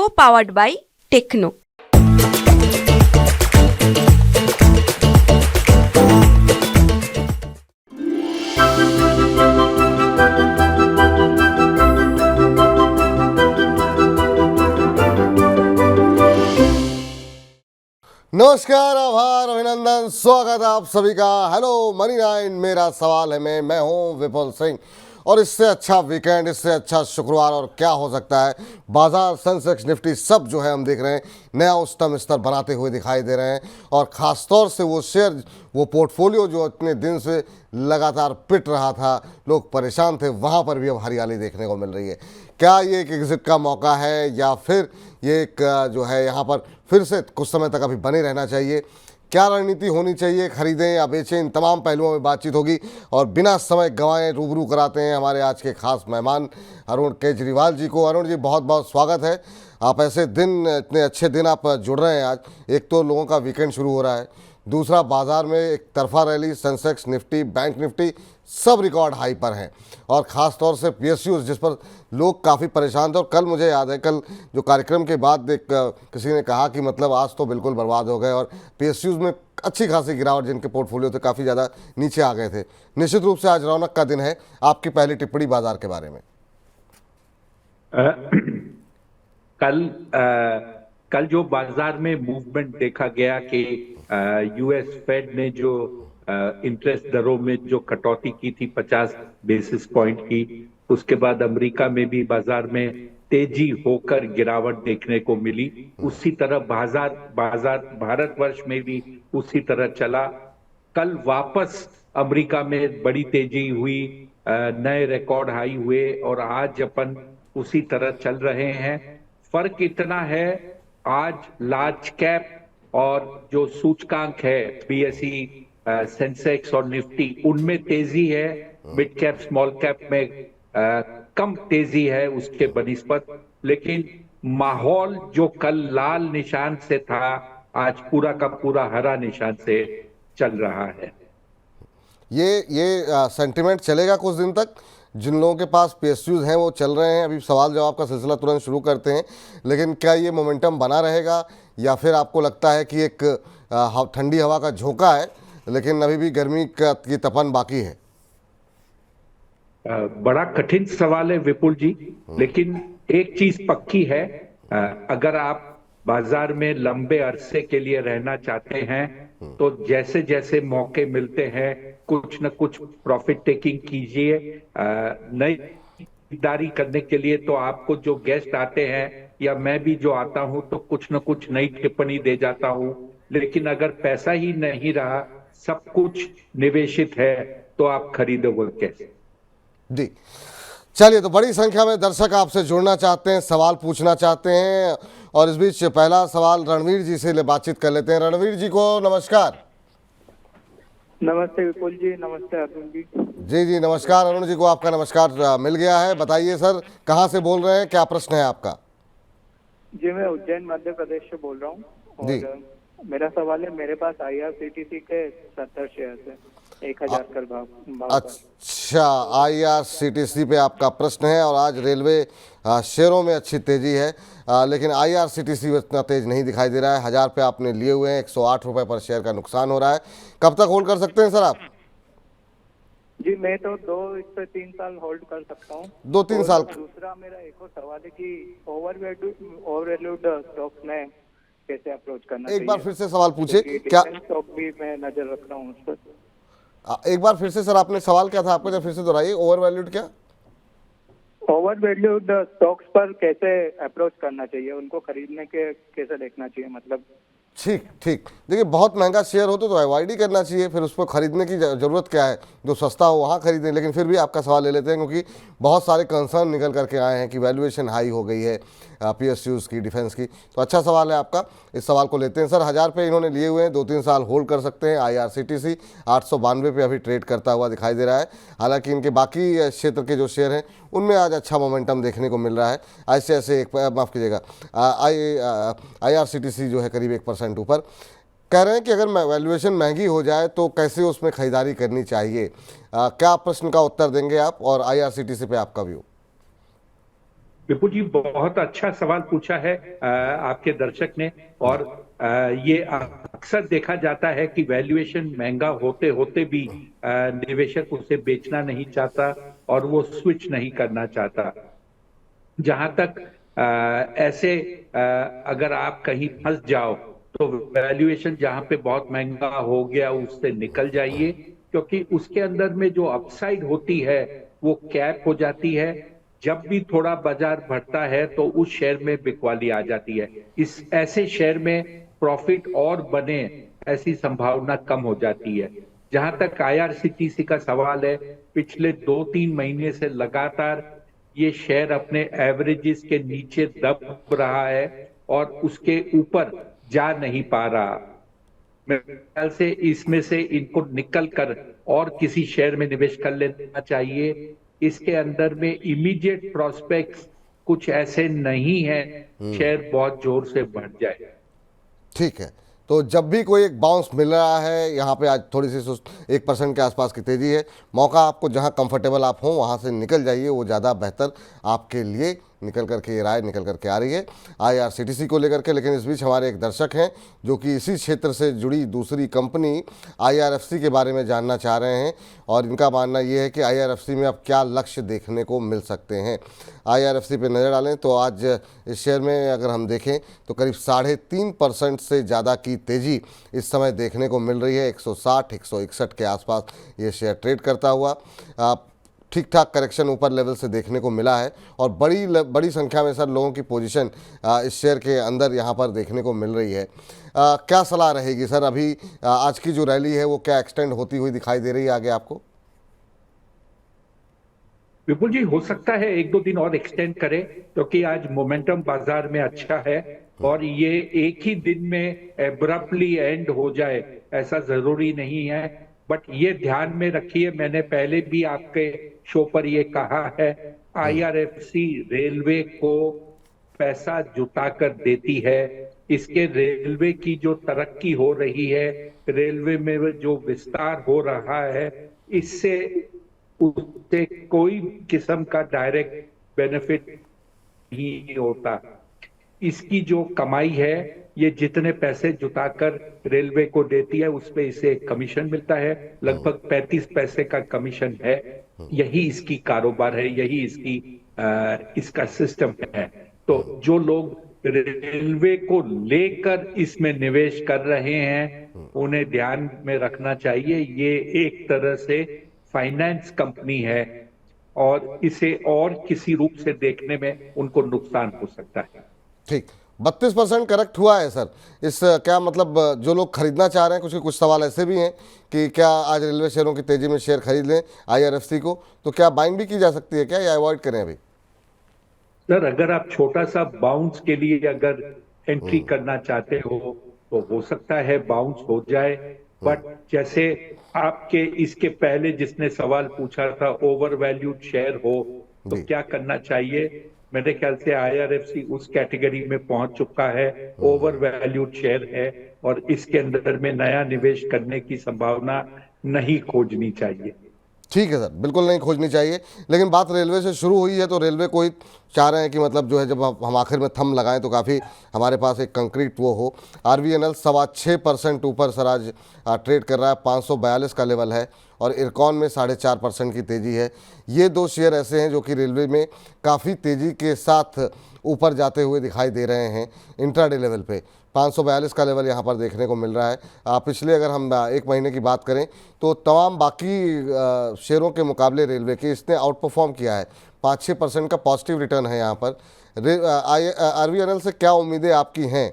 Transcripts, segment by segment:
co-powered by Techno। नमस्कार, आभार, अभिनंदन, स्वागत है आप सभी का। हेलो मनी 9, मेरा सवाल है मैं हूं विपुल सिंह। और इससे अच्छा वीकेंड, इससे अच्छा शुक्रवार और क्या हो सकता है। बाजार, सेंसेक्स, निफ्टी सब जो है हम देख रहे हैं नया उच्चतम स्तर बनाते हुए दिखाई दे रहे हैं। और ख़ासतौर से वो शेयर, वो पोर्टफोलियो जो इतने दिन से लगातार पिट रहा था, लोग परेशान थे, वहाँ पर भी अब हरियाली देखने को मिल रही है। क्या ये एक एग्जिट का मौका है या फिर ये एक जो है यहाँ पर फिर से कुछ समय तक अभी बने रहना चाहिए? क्या रणनीति होनी चाहिए, खरीदें या बेचें, इन तमाम पहलुओं में बातचीत होगी। और बिना समय गंवाए रूबरू कराते हैं हमारे आज के खास मेहमान अरुण केजरीवाल जी को। अरुण जी, बहुत बहुत स्वागत है। आप ऐसे दिन, इतने अच्छे दिन आप जुड़ रहे हैं आज। एक तो लोगों का वीकेंड शुरू हो रहा है, दूसरा बाजार में एक तरफा rally, Sensex, Nifty, bank Nifty सब रिकॉर्ड हाई पर हैं। और ख़ास तौर से पीएसयूज़ जिस पर लोग काफ़ी परेशान थे। और कल मुझे याद है, कल जो कार्यक्रम के बाद एक किसी ने कहा कि मतलब आज तो बिल्कुल बर्बाद हो गए। और पीएसयूज़ में अच्छी खासी गिरावट, जिनके पोर्टफोलियो थे काफ़ी ज़्यादा नीचे आ गए थे। निश्चित रूप से आज रौनक का दिन है। आपकी पहली टिप्पणी बाजार के बारे में। कल जो बाजार में मूवमेंट देखा गया कि यूएस फेड ने जो इंटरेस्ट दरों में जो कटौती की थी 50 बेसिस पॉइंट की, उसके बाद अमेरिका में भी बाजार में तेजी होकर गिरावट देखने को मिली। उसी तरह बाजार भारतवर्ष में भी उसी तरह चला। कल वापस अमेरिका में बड़ी तेजी हुई, नए रिकॉर्ड हाई हुए और आज अपन उसी तरह चल रहे हैं। फर्क इतना है, आज लार्ज कैप और जो सूचकांक है बीएसई, सेंसेक्स और निफ्टी, उनमें तेजी है। मिड कैप, स्मॉल कैप में कम तेजी है उसके बनिस्बत। लेकिन माहौल जो कल लाल निशान से था, आज पूरा का पूरा हरा निशान से चल रहा है। ये सेंटिमेंट चलेगा कुछ दिन तक। जिन लोगों के पास पीएसयूज हैं वो चल रहे हैं। अभी सवाल जवाब का सिलसिला तुरंत शुरू करते हैं। लेकिन क्या ये मोमेंटम बना रहेगा या फिर आपको लगता है कि एक ठंडी हवा का झोंका है, लेकिन अभी भी गर्मी की तपन बाकी है? बड़ा कठिन सवाल है विपुल जी, लेकिन एक चीज पक्की है, अगर आप बाजार में लंबे अरसे के लिए रहना चाहते हैं तो जैसे जैसे मौके मिलते हैं कुछ न कुछ प्रॉफिट टेकिंग कीजिए। नई खरीदारी करने के लिए तो आपको जो गेस्ट आते हैं या मैं भी जो आता हूं तो कुछ न कुछ नई टिप्पणी दे जाता हूं। लेकिन अगर पैसा ही नहीं रहा, सब कुछ निवेशित है, तो आप खरीदोगे कैसे? जी चलिए, तो बड़ी संख्या में दर्शक आपसे जुड़ना चाहते हैं, सवाल पूछना चाहते हैं। और इस बीच पहला सवाल रणवीर जी से बातचीत कर लेते हैं। रणवीर जी को नमस्कार। नमस्ते विपुल जी, नमस्ते अरुण जी। जी जी नमस्कार। अरुण जी को आपका नमस्कार मिल गया है। बताइए सर, कहाँ से बोल रहे हैं, क्या प्रश्न है आपका? जी, मैं उज्जैन मध्य प्रदेश से बोल रहा हूँ। और मेरा सवाल है, मेरे पास आईआरसीटीसी के 70 शेयर है, 1000 कर भाव। अच्छा, आईआरसीटीसी पे आपका प्रश्न है। और आज रेलवे शेयरों में अच्छी तेजी है, लेकिन आईआरसीटीसी में इतना तेज नहीं दिखाई दे रहा है। 1000 पे आपने लिए हुए हैं, 108 रुपये पर शेयर का नुकसान हो रहा है। कब तक होल्ड कर सकते हैं सर आप? जी, मैं तो 2 से 3 साल होल्ड कर सकता हूँ। 2-3 साल। दूसरा मेरा एक और सवाल है कि ओवरवैल्यूड स्टॉक्स में कैसे अप्रोच करना चाहिए? एक बार फिर से सवाल पूछिए। क्या स्टॉक भी मैं नजर रख रहा हूँ उस पर। एक बार फिर से सर, आपने सवाल क्या था आपका, जब फिर से दोहराइए। ओवरवैल्यूड क्या? ओवरवैल्यूड स्टॉक्स पर कैसे अप्रोच करना चाहिए, उनको खरीदने के कैसे देखना चाहिए, मतलब? ठीक ठीक। देखिए, बहुत महंगा शेयर हो तो अवॉइड ही करना चाहिए, फिर उसको खरीदने की ज़रूरत क्या है? जो सस्ता हो वहाँ खरीदें। लेकिन फिर भी आपका सवाल ले लेते हैं, क्योंकि बहुत सारे कंसर्न निकल करके आए हैं कि वैल्यूएशन हाई हो गई है पीएसयूज़ की, डिफेंस की। तो अच्छा सवाल है आपका, इस सवाल को लेते हैं सर। 1000 पे इन्होंने लिए हुए हैं, 2-3 साल होल्ड कर सकते हैं। आईआरसीटीसी 892 पे अभी ट्रेड करता हुआ दिखाई दे रहा है। हालांकि इनके बाकी क्षेत्र के जो शेयर हैं उनमें आज अच्छा मोमेंटम देखने को मिल रहा है। ऐसे ऐसे माफ़ कीजिएगा, आईआरसीटीसी जो है करीब 1% ऊपर। कह रहे हैं कि अगर वैल्यूएशन महंगी हो जाए तो कैसे उसमें खरीदारी करनी चाहिए? क्या प्रश्न का उत्तर देंगे आप, और आईआरसीटीसी पे आपका व्यू? विपुल जी, बहुत अच्छा सवाल पूछा है आपके दर्शक ने। और ये अक्सर देखा जाता है कि वैल्यूएशन महंगा होते होते भी निवेशक उसे बेचना नहीं चाहता और वो स्विच नहीं करना चाहता। जहां तक ऐसे अगर आप कहीं फंस जाओ तो वैल्यूएशन जहां पे बहुत महंगा हो गया उससे निकल जाइए, क्योंकि उसके अंदर में जो अपसाइड होती है वो कैप हो जाती है। जब भी थोड़ा बाजार बढ़ता है तो उस शेयर में बिकवाली आ जाती है। इस ऐसे शेयर में प्रॉफिट और बने ऐसी संभावना कम हो जाती है। जहां तक आईआरसीटीसी का सवाल है, पिछले 2-3 महीने से लगातार ये शेयर अपने एवरेजेस के नीचे दब रहा है और उसके ऊपर जा नहीं पा रहा। मेरे ख्याल से इसमें से इनको निकल कर और किसी शेयर में निवेश कर लेना चाहिए। इसके अंदर में इमीडिएट प्रोस्पेक्ट्स कुछ ऐसे नहीं है शेयर बहुत जोर से बढ़ जाए। ठीक है, तो जब भी कोई एक बाउंस मिल रहा है, यहाँ पे आज थोड़ी सी 1% के आसपास की तेज़ी है, मौका आपको जहाँ कंफर्टेबल आप हों वहाँ से निकल जाइए, वो ज़्यादा बेहतर आपके लिए निकल करके ये राय निकल करके आ रही है आईआरसीटीसी को लेकर के। लेकिन इस बीच हमारे एक दर्शक हैं जो कि इसी क्षेत्र से जुड़ी दूसरी कंपनी आईआरएफसी के बारे में जानना चाह रहे हैं और इनका मानना ये है कि आईआरएफसी में अब क्या लक्ष्य देखने को मिल सकते हैं। आईआरएफसी पे नज़र डालें तो आज इस शेयर में अगर हम देखें तो करीब 3.5% से ज़्यादा की तेज़ी इस समय देखने को मिल रही है। 160-161 के आसपास ये शेयर ट्रेड करता हुआ ठीक ठाक करेक्शन ऊपर लेवल से देखने को मिला है और बड़ी संख्या में सर लोगों की पोजीशन इस शेयर के अंदर यहाँ पर देखने को मिल रही है। क्या सलाह रहेगी सर, अभी आज की जो रैली है वो क्या एक्सटेंड होती हुई दिखाई दे रही है आगे आपको? विपुल जी, हो सकता है 1-2 दिन और एक्सटेंड करे, क्योंकि आज मोमेंटम बाजार में अच्छा है और ये एक ही दिन में एब्रप्टली एंड हो जाए ऐसा जरूरी नहीं है। बट ये ध्यान में रखिए, मैंने पहले भी आपके शो पर ये कहा है, आईआरएफसी रेलवे को पैसा जुटा कर देती है। इसके रेलवे की जो तरक्की हो रही है, रेलवे में जो विस्तार हो रहा है, इससे उससे कोई किस्म का डायरेक्ट बेनिफिट नहीं होता। इसकी जो कमाई है, ये जितने पैसे जुटाकर रेलवे को देती है उस पे इसे कमीशन मिलता है, लगभग 35 पैसे का कमीशन है। यही इसकी कारोबार है, यही इसका सिस्टम है। तो जो लोग रेलवे को लेकर इसमें निवेश कर रहे हैं उन्हें ध्यान में रखना चाहिए, ये एक तरह से फाइनेंस कंपनी है और इसे और किसी रूप से देखने में उनको नुकसान हो सकता है। ठीक, 32% करेक्ट हुआ है सर। इस क्या मतलब जो लोग खरीदना चाह रहे हैं, कुछ सवाल ऐसे भी हैं कि क्या आज रेलवे शेयरों की तेज़ी में शेयर खरीद लें आईआरएफसी को, तो क्या बाइंग भी की जा सकती है क्या, या अवॉइड करें अभी? सर, अगर आप छोटा सा बाउंस के लिए अगर एंट्री करना चाहते हो तो सकता है बाउंस हो जाए। बट जैसे आपके इसके पहले जिसने सवाल पूछा था, ओवर वैल्यूड शेयर हो तो क्या करना चाहिए, मेरे ख्याल से आईआरएफसी उस कैटेगरी में पहुंच चुका है, ओवर वैल्यूड शेयर है और इसके अंदर में नया निवेश करने की संभावना नहीं खोजनी चाहिए। ठीक है सर, बिल्कुल नहीं खोजनी चाहिए। लेकिन बात रेलवे से शुरू हुई है तो रेलवे को ही चाह रहे हैं कि मतलब जो है जब हम आखिर में थंब लगाएं तो काफ़ी हमारे पास एक कंक्रीट वो हो। आरवीएनएल 6.25% ऊपर सर आज ट्रेड कर रहा है, 542 का लेवल है और इरकॉन में 4.5% की तेज़ी है। ये दो शेयर ऐसे हैं जो कि रेलवे में काफ़ी तेज़ी के साथ ऊपर जाते हुए दिखाई दे रहे हैं। इंट्राडे लेवल पे 542 का लेवल यहाँ पर देखने को मिल रहा है। पिछले अगर हम 1 महीने की बात करें तो तमाम बाकी शेयरों के मुकाबले रेलवे के इसने आउट परफॉर्म किया है। 5-6% का पॉजिटिव रिटर्न है यहाँ पर। आरवीएनएल से क्या उम्मीदें आपकी हैं?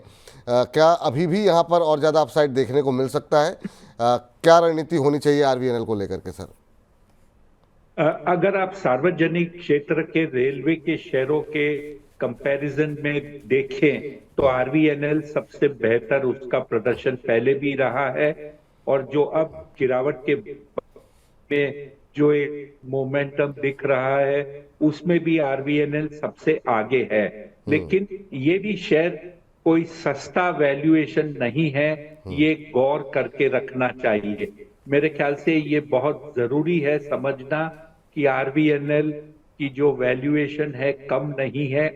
क्या अभी भी यहाँ पर और ज़्यादा अपसाइड देखने को मिल सकता है? क्या रणनीति होनी चाहिए आरवीएनएल को लेकर के सर? अगर आप सार्वजनिक क्षेत्र के रेलवे के शेयरों के कंपैरिजन में देखें तो आरवीएनएल सबसे बेहतर उसका प्रदर्शन पहले भी रहा है और जो अब गिरावट के में जो एक मोमेंटम दिख रहा है उसमें भी आरवीएनएल सबसे आगे है। लेकिन ये भी शेयर कोई सस्ता वैल्यूएशन नहीं है, ये गौर करके रखना चाहिए। मेरे ख्याल से ये बहुत जरूरी है समझना कि आरवीएनएल की जो वैल्यूएशन है कम नहीं है।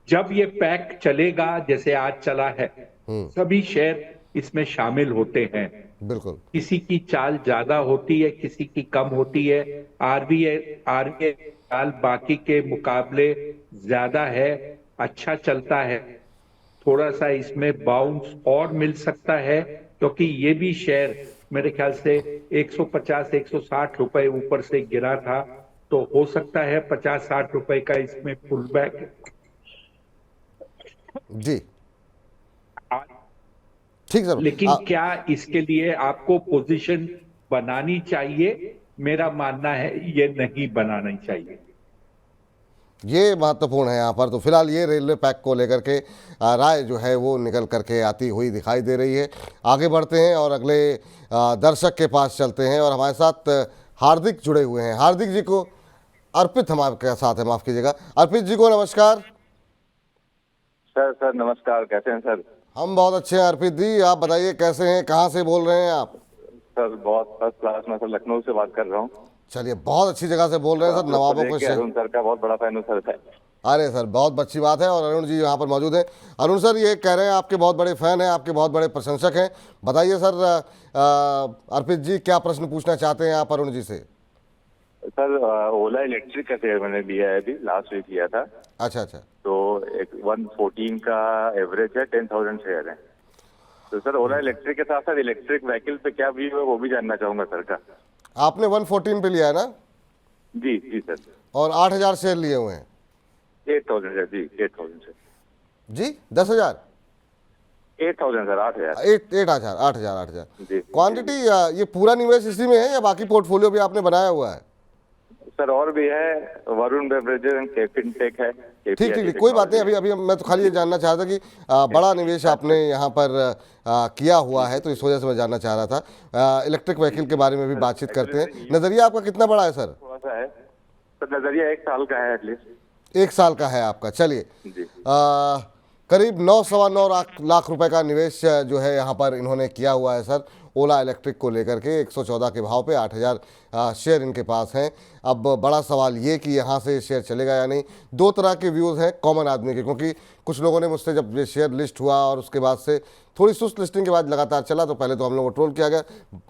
जब ये पैक चलेगा जैसे आज चला है, सभी शेयर इसमें शामिल होते हैं। बिल्कुल। किसी की चाल ज्यादा होती है, किसी की कम होती है। आरबीआई आरबीआई चाल बाकी के मुकाबले ज्यादा है, अच्छा चलता है। थोड़ा सा इसमें बाउंस और मिल सकता है, क्योंकि ये भी शेयर मेरे ख्याल से 150-160 रुपए ऊपर से गिरा था, तो हो सकता है 50-60 रुपए का इसमें पुल बैक। जी ठीक सर। लेकिन क्या इसके लिए आपको पोजीशन बनानी चाहिए? मेरा मानना है ये नहीं बनानी चाहिए। ये महत्वपूर्ण है यहाँ पर। तो फिलहाल ये रेलवे पैक को लेकर के राय जो है वो निकल करके आती हुई दिखाई दे रही है। आगे बढ़ते हैं और अगले दर्शक के पास चलते हैं और हमारे साथ हार्दिक जुड़े हुए हैं। हार्दिक जी को अर्पित हमारे साथ है, माफ़ कीजिएगा। अर्पित जी को नमस्कार। सर नमस्कार, कैसे हैं सर? हम बहुत अच्छे हैं अर्पित जी, आप बताइए कैसे हैं, कहाँ से बोल रहे हैं आप? सर बहुत फर्स्ट क्लास में, सर लखनऊ से बात कर रहा हूँ। चलिए, बहुत अच्छी जगह से बोल रहे हैं सर, नवाबों को अरुण सर का बहुत बड़ा फैन हूँ सर। अरे सर बहुत अच्छी बात है, और अरुण जी यहाँ पर मौजूद हैं। अरुण सर ये कह रहे हैं आपके बहुत बड़े फैन हैं, आपके बहुत बड़े प्रशंसक हैं। बताइए सर, अर्पित जी क्या प्रश्न पूछना चाहते हैं आप अरुण जी से? सर ओला इलेक्ट्रिक का शेयर मैंने लिया है, अभी लास्ट वीक लिया था। अच्छा। तो एक 114 का एवरेज है, 10,000 शेयर है। तो सर ओला इलेक्ट्रिक के साथ साथ इलेक्ट्रिक व्हीकल पे क्या व्यू है वो भी जानना चाहूंगा सर का। आपने 114 पे लिया है ना? जी सर। और 8,000 शेयर लिए हुए हैं? 8,000 सर। जी 8,000 सर। जी 10,000? 8,000 सर, 8,000। 8,000 क्वांटिटी। ये पूरा निवेश इसी में है या बाकी पोर्टफोलियो भी आपने बनाया हुआ है? सर और भी है, वरुण बेवरेजेस एंड फिनटेक है। ठीक, कोई बात नहीं। अभी मैं तो खाली ये जानना चाह रहा था कि बड़ा निवेश आपने यहाँ पर किया हुआ है, तो इस वजह से मैं जानना चाह रहा था। इलेक्ट्रिक व्हीकल के बारे में भी बातचीत करते हैं। नज़रिया आपका कितना बड़ा है सर? थोड़ा सा है सर, नजरिया 1 साल का है एटलीस्ट। 1 साल का है आपका। चलिए, करीब 9-9.25 लाख रुपए का निवेश जो है यहाँ पर इन्होंने किया हुआ है सर, ओला इलेक्ट्रिक को लेकर के। 114 के भाव पे 8,000 शेयर इनके पास हैं। अब बड़ा सवाल ये कि यहाँ से शेयर चलेगा या नहीं। दो तरह के व्यूज़ हैं कॉमन आदमी के, क्योंकि कुछ लोगों ने मुझसे, जब ये शेयर लिस्ट हुआ और उसके बाद से थोड़ी सुस्त लिस्टिंग के बाद लगातार चला, तो पहले तो हम लोगों को ट्रोल किया गया।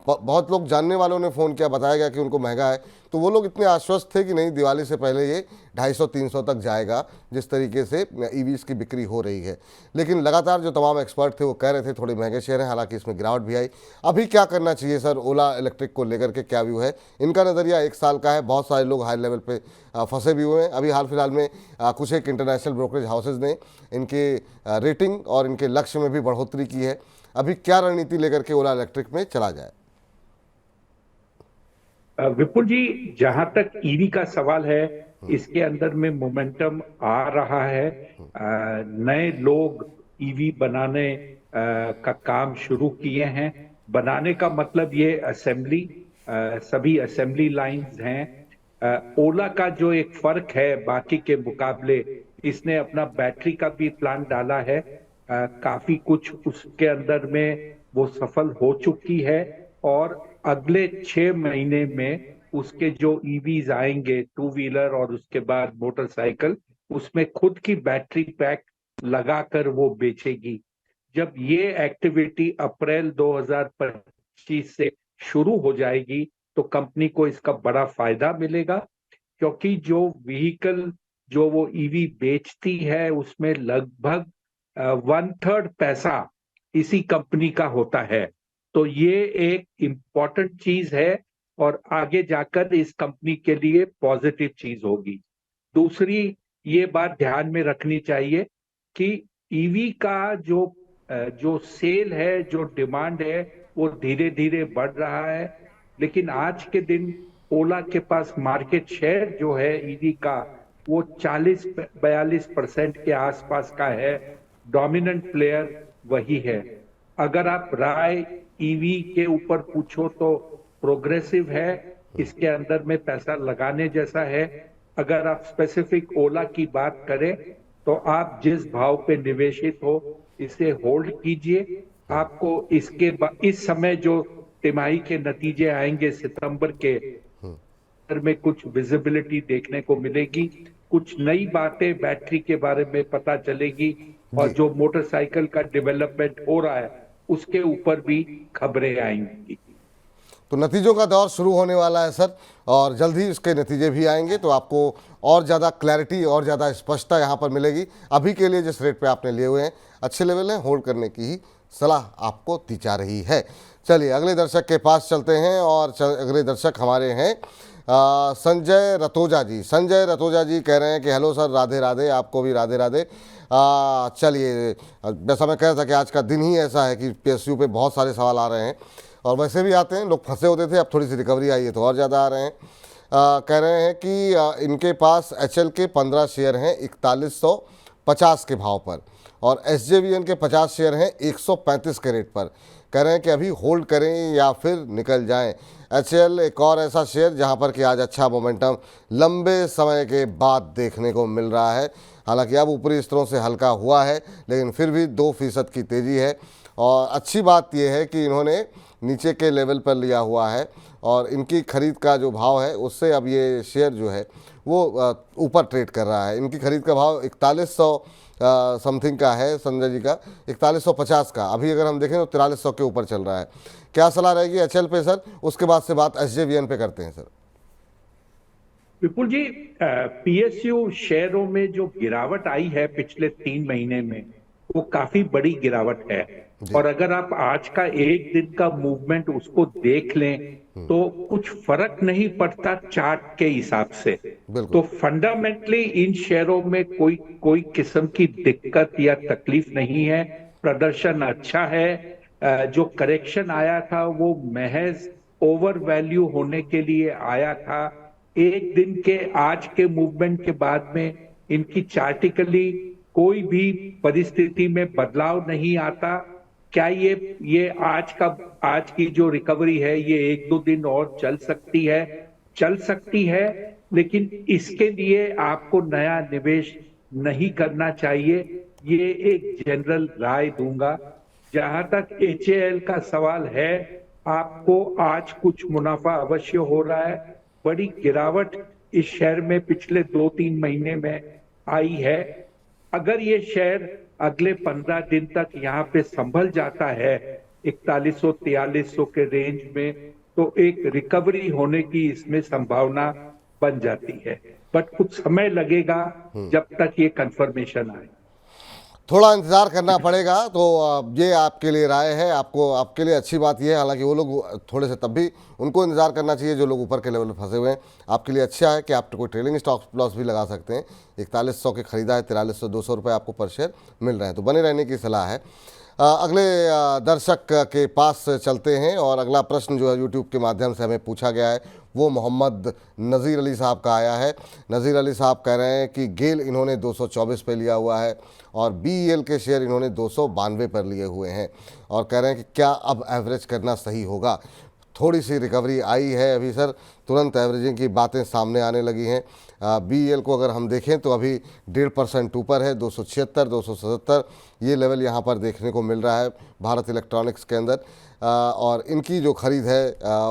बहुत लोग जानने वालों ने फ़ोन किया, बताया गया कि उनको महंगा है, तो वो लोग इतने आश्वस्त थे कि नहीं, दिवाली से पहले ये 250-300 तक जाएगा, जिस तरीके से ईवीज़ की बिक्री हो रही है। लेकिन लगातार जो तमाम एक्सपर्ट थे वो कह रहे थे थोड़े महंगे शेयर हैं, हालांकि इसमें गिरावट भी आई। अभी क्या करना चाहिए सर, ओला इलेक्ट्रिक को लेकर के क्या व्यू है? इनका नज़रिया 1 साल का है। बहुत सारे लोग हाई लेवल पे फंसे भी हुए हैं। अभी हाल फिलहाल में कुछ एक इंटरनेशनल ब्रोकरेज हाउसेज ने इनके रेटिंग और इनके लक्ष्य में भी बढ़ोतरी की है। अभी क्या रणनीति लेकर के ओला इलेक्ट्रिक में चला जाए? विपुल जी, जहां तक ईवी का सवाल है, इसके अंदर में मोमेंटम आ रहा है। नए लोग ईवी बनाने का काम शुरू किए हैं। बनाने का मतलब ये असेंबली, सभी असेंबली लाइंस हैं। ओला का जो एक फर्क है बाकी के मुकाबले, इसने अपना बैटरी का भी प्लान डाला है। काफी कुछ उसके अंदर में वो सफल हो चुकी है, और अगले 6 महीने में उसके जो ईवीज आएंगे, 2 व्हीलर और उसके बाद मोटरसाइकिल, उसमें खुद की बैटरी पैक लगाकर वो बेचेगी। जब ये एक्टिविटी अप्रैल 2025 से शुरू हो जाएगी, तो कंपनी को इसका बड़ा फायदा मिलेगा, क्योंकि जो व्हीकल जो वो ईवी बेचती है उसमें लगभग 1/3 पैसा इसी कंपनी का होता है। तो ये एक इम्पॉर्टेंट चीज है, और आगे जाकर इस कंपनी के लिए पॉजिटिव चीज होगी। दूसरी ये बात ध्यान में रखनी चाहिए कि ईवी का जो सेल है, जो डिमांड है, वो धीरे धीरे बढ़ रहा है। लेकिन आज के दिन ओला के पास मार्केट शेयर जो है ईवी का, वो 40-42% के आसपास का है। डोमिनेंट प्लेयर वही है। अगर आप राय ईवी के ऊपर पूछो तो प्रोग्रेसिव है, इसके अंदर में पैसा लगाने जैसा है। अगर आप स्पेसिफिक ओला की बात करें, तो आप जिस भाव पे निवेशित हो इसे होल्ड कीजिए। आपको इस समय जो तिमाही के नतीजे आएंगे सितंबर के, में कुछ विजिबिलिटी देखने को मिलेगी, कुछ नई बातें बैटरी के बारे में पता चलेगी और जो मोटरसाइकिल का डेवलपमेंट हो रहा है उसके ऊपर भी खबरें आएंगी। तो नतीजों का दौर शुरू होने वाला है सर, और जल्द ही उसके नतीजे भी आएंगे, तो आपको और ज़्यादा क्लैरिटी और ज़्यादा स्पष्टता यहाँ पर मिलेगी। अभी के लिए जिस रेट पे आपने लिए हुए हैं अच्छे लेवल हैं, होल्ड करने की ही सलाह आपको दी जा रही है। चलिए अगले दर्शक के पास चलते हैं, और अगले दर्शक हमारे हैं संजय रतोजा जी। संजय रतोजा जी कह रहे हैं कि हेलो सर, राधे राधे, आपको भी राधे राधे। चलिए, जैसा मैं कह रहा था कि आज का दिन ही ऐसा है कि PSU पे बहुत सारे सवाल आ रहे हैं, और वैसे भी आते हैं, लोग फंसे होते थे, अब थोड़ी सी रिकवरी आई है तो और ज़्यादा आ रहे हैं। कह रहे हैं कि इनके पास HL के 15 शेयर हैं 4150 के भाव पर, और SJVN के 50 शेयर हैं 135 के रेट पर। कह रहे हैं कि अभी होल्ड करें या फिर निकल जाएं। HL एक और ऐसा शेयर जहां पर कि आज अच्छा मोमेंटम लंबे समय के बाद देखने को मिल रहा है। हालांकि अब ऊपरी स्तरों से हल्का हुआ है, लेकिन फिर भी 2% की तेज़ी है। और अच्छी बात यह है कि इन्होंने नीचे के लेवल पर लिया हुआ है, और इनकी खरीद का जो भाव है उससे अब ये शेयर जो है वो ऊपर ट्रेड कर रहा है। इनकी खरीद का भाव 4100 समथिंग का है, संजय जी का 4150 का। अभी अगर हम देखें तो 4300 के ऊपर चल रहा है। क्या सलाह रहेगी HL पे सर? उसके बाद से बात SJVN पे करते हैं सर। विपुल जी, PSU शेयरों में जो गिरावट आई है पिछले 3 महीने में, वो काफी बड़ी गिरावट है। और अगर आप आज का एक दिन का मूवमेंट उसको देख लें तो कुछ फर्क नहीं पड़ता चार्ट के हिसाब से। तो फंडामेंटली इन शेयरों में कोई किस्म की दिक्कत या तकलीफ नहीं है, प्रदर्शन अच्छा है। जो करेक्शन आया था वो महज ओवर वैल्यू होने के लिए आया था। एक दिन के आज के मूवमेंट के बाद में इनकी चार्टिकली कोई भी परिस्थिति में बदलाव नहीं आता। क्या ये आज की जो रिकवरी है ये 1-2 दिन और चल सकती है, लेकिन इसके लिए आपको नया निवेश नहीं करना चाहिए, ये एक जनरल राय दूंगा। जहां तक HAL का सवाल है, आपको आज कुछ मुनाफा अवश्य हो रहा है। बड़ी गिरावट इस शेयर में पिछले 2-3 महीने में आई है। अगर ये शेयर अगले 15 दिन तक यहाँ पे संभल जाता है 4100-4300 के रेंज में, तो एक रिकवरी होने की इसमें संभावना बन जाती है। बट कुछ समय लगेगा जब तक ये कंफर्मेशन आए, थोड़ा इंतज़ार करना पड़ेगा। तो ये आपके लिए राय है, आपके लिए अच्छी बात ये है। हालांकि वो लोग थोड़े से तब भी उनको इंतज़ार करना चाहिए जो लोग ऊपर के लेवल पर फंसे हुए हैं। आपके लिए अच्छा है कि आप कोई ट्रेलिंग स्टॉप लॉस भी लगा सकते हैं। 4100 के खरीदा है, 4300-200 रुपये आपको पर शेयर मिल रहे हैं, तो बने रहने की सलाह है। अगले दर्शक के पास चलते हैं, और अगला प्रश्न जो है यूट्यूब के माध्यम से हमें पूछा गया है वो मोहम्मद नज़ीर अली साहब का आया है। नज़ीर अली साहब कह रहे हैं कि गेल इन्होंने 224 पे लिया हुआ है, और BEL के शेयर इन्होंने 292 पर लिए हुए हैं, और कह रहे हैं कि क्या अब एवरेज करना सही होगा? थोड़ी सी रिकवरी आई है अभी सर, तुरंत एवरेजिंग की बातें सामने आने लगी हैं। BEL को अगर हम देखें तो अभी 1.5% ऊपर है, 276, 277 ये लेवल यहाँ पर देखने को मिल रहा है भारत इलेक्ट्रॉनिक्स के अंदर। और इनकी जो ख़रीद है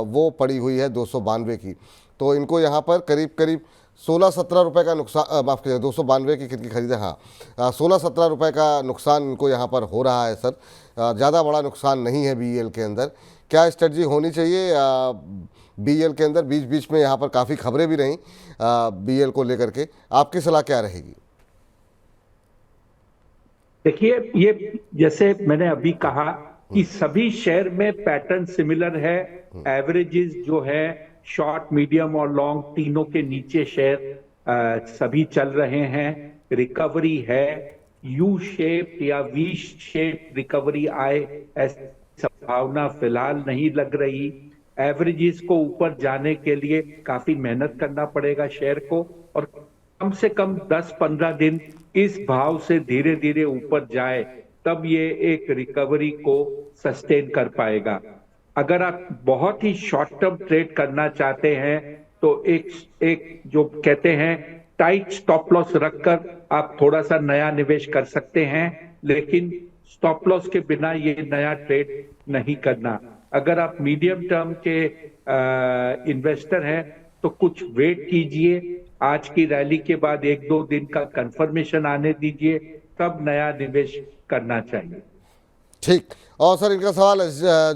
वो पड़ी हुई है 292 की, तो इनको यहाँ पर करीब 16-17 रुपये का नुकसान, माफ़ कीजिए 292 की कितनी खरीद है, हाँ 16-17 रुपये का नुकसान इनको यहाँ पर हो रहा है सर। ज़्यादा बड़ा नुकसान नहीं है BEL के अंदर। क्या स्ट्रेटजी होनी चाहिए BEL के अंदर? बीच बीच में यहाँ पर काफ़ी खबरें भी रहीं BEL को लेकर के, आपकी सलाह क्या रहेगी? देखिए, ये जैसे मैंने अभी कहा कि सभी शेयर में पैटर्न सिमिलर है। एवरेजेस जो है शॉर्ट, मीडियम और लॉन्ग तीनों के नीचे शेयर सभी चल रहे हैं। रिकवरी है, यू शेप या वी शेप रिकवरी आए ऐसी संभावना फिलहाल नहीं लग रही। एवरेजेस को ऊपर जाने के लिए काफी मेहनत करना पड़ेगा शेयर को, और कम से कम 10-15 दिन इस भाव से धीरे धीरे ऊपर जाए, तब ये एक रिकवरी को सस्टेन कर पाएगा। अगर आप बहुत ही शॉर्ट टर्म ट्रेड करना चाहते हैं तो एक जो कहते हैं टाइट स्टॉप लॉस रखकर आप थोड़ा सा नया निवेश कर सकते हैं, लेकिन स्टॉप लॉस के बिना ये नया ट्रेड नहीं करना। अगर आप मीडियम टर्म के इन्वेस्टर हैं तो कुछ वेट कीजिए। आज की रैली के बाद 1-2 दिन का कंफर्मेशन आने दीजिए, तब नया निवेश करना चाहिए। ठीक। और सर इनका सवाल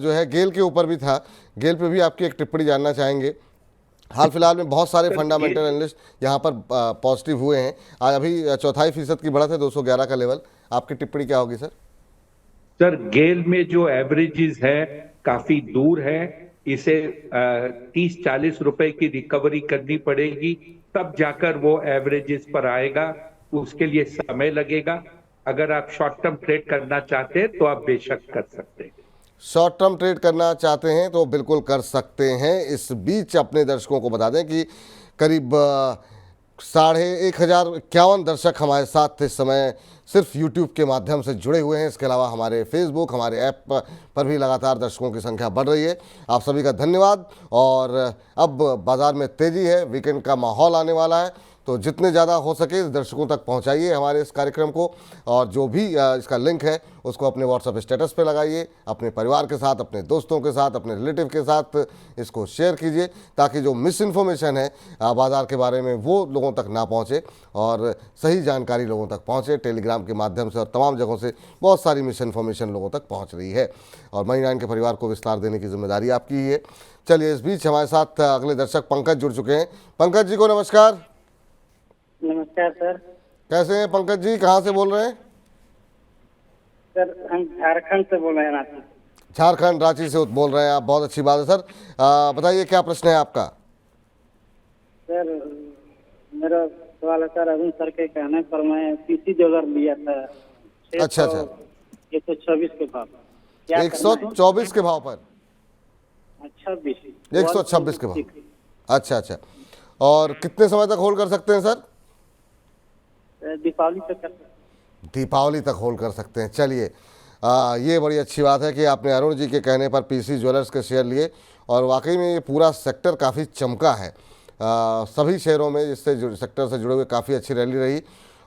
जो है गेल के ऊपर भी था, गेल पे भी आपकी एक टिप्पणी जानना चाहेंगे। हाल फिलहाल में बहुत सारे सर, फंडामेंटल एनालिस्ट यहाँ पर पॉजिटिव हुए हैं। आज अभी 4.25% की बढ़त है, 211 का लेवल। आपकी टिप्पणी क्या होगी सर? सर गेल में जो एवरेजेस है काफी दूर है, इसे 30-40 रुपए की रिकवरी करनी पड़ेगी, तब जाकर वो एवरेजेस पर आएगा। उसके लिए समय लगेगा। अगर आप शॉर्ट टर्म ट्रेड करना चाहते हैं तो आप बेशक कर सकते हैं। शॉर्ट टर्म ट्रेड करना चाहते हैं तो बिल्कुल कर सकते हैं। इस बीच अपने दर्शकों को बता दें कि करीब 1,51 दर्शक हमारे साथ इस समय सिर्फ यूट्यूब के माध्यम से जुड़े हुए हैं। इसके अलावा हमारे फेसबुक, हमारे ऐप पर भी लगातार दर्शकों की संख्या बढ़ रही है। आप सभी का धन्यवाद। और अब बाज़ार में तेज़ी है, वीकेंड का माहौल आने वाला है, तो जितने ज़्यादा हो सके दर्शकों तक पहुंचाइए हमारे इस कार्यक्रम को। और जो भी इसका लिंक है उसको अपने व्हाट्सएप स्टेटस पे लगाइए, अपने परिवार के साथ, अपने दोस्तों के साथ, अपने रिलेटिव के साथ इसको शेयर कीजिए, ताकि जो मिस इन्फॉर्मेशन है बाज़ार के बारे में वो लोगों तक ना पहुंचे और सही जानकारी लोगों तक पहुंचे। टेलीग्राम के माध्यम से और तमाम जगहों से बहुत सारी मिस इन्फॉर्मेशन लोगों तक पहुँच रही है और मनी 9 के परिवार को विस्तार देने की जिम्मेदारी आपकी ही है। चलिए, इस बीच हमारे साथ अगले दर्शक पंकज जुड़ चुके हैं। पंकज जी को नमस्कार। नमस्कार सर। कैसे हैं पंकज जी, कहाँ से बोल रहे हैं? सर हम झारखंड से बोल रहे हैं, रांची। झारखंड, रांची से बोल रहे हैं आप, बहुत अच्छी बात है सर। बताइए क्या प्रश्न है आपका? सर मेरा सवाल है सर, अरुण सर के कहने पर मैं पीसी ज्वेलर लिया था। अच्छा। 124 के भाव। क्या 124 के भाव पर? 26 126 के भाव। अच्छा। और कितने समय तक होल्ड कर सकते हैं सर? दीपावली तक। दीपावली तक होल्ड कर सकते हैं। चलिए, ये बड़ी अच्छी बात है कि आपने अरुण जी के कहने पर पीसी ज्वेलर्स के शेयर लिए और वाकई में ये पूरा सेक्टर काफ़ी चमका है। सभी शेयरों में जिससे सेक्टर से जुड़े हुए काफ़ी अच्छी रैली रही।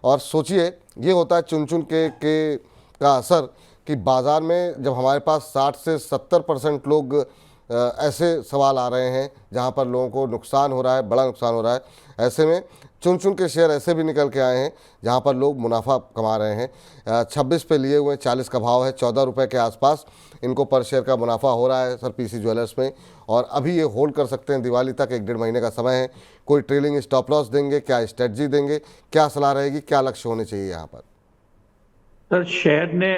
और सोचिए, ये होता है चुन चुन के का असर कि बाज़ार में जब हमारे पास 60 से 70% लोग ऐसे सवाल आ रहे हैं जहां पर लोगों को नुकसान हो रहा है, बड़ा नुकसान हो रहा है, ऐसे में चुन चुन के शेयर ऐसे भी निकल के आए हैं जहां पर लोग मुनाफा कमा रहे हैं। 26 पे लिए हुए 40 का भाव है, 14 रुपये के आसपास इनको पर शेयर का मुनाफा हो रहा है सर पीसी ज्वेलर्स में। और अभी ये होल्ड कर सकते हैं दिवाली तक, 1-1.5 महीने का समय है। कोई ट्रेलिंग स्टॉप लॉस देंगे, क्या स्ट्रेटजी देंगे, क्या सलाह रहेगी, क्या लक्ष्य होने चाहिए यहाँ पर? सर शेयर ने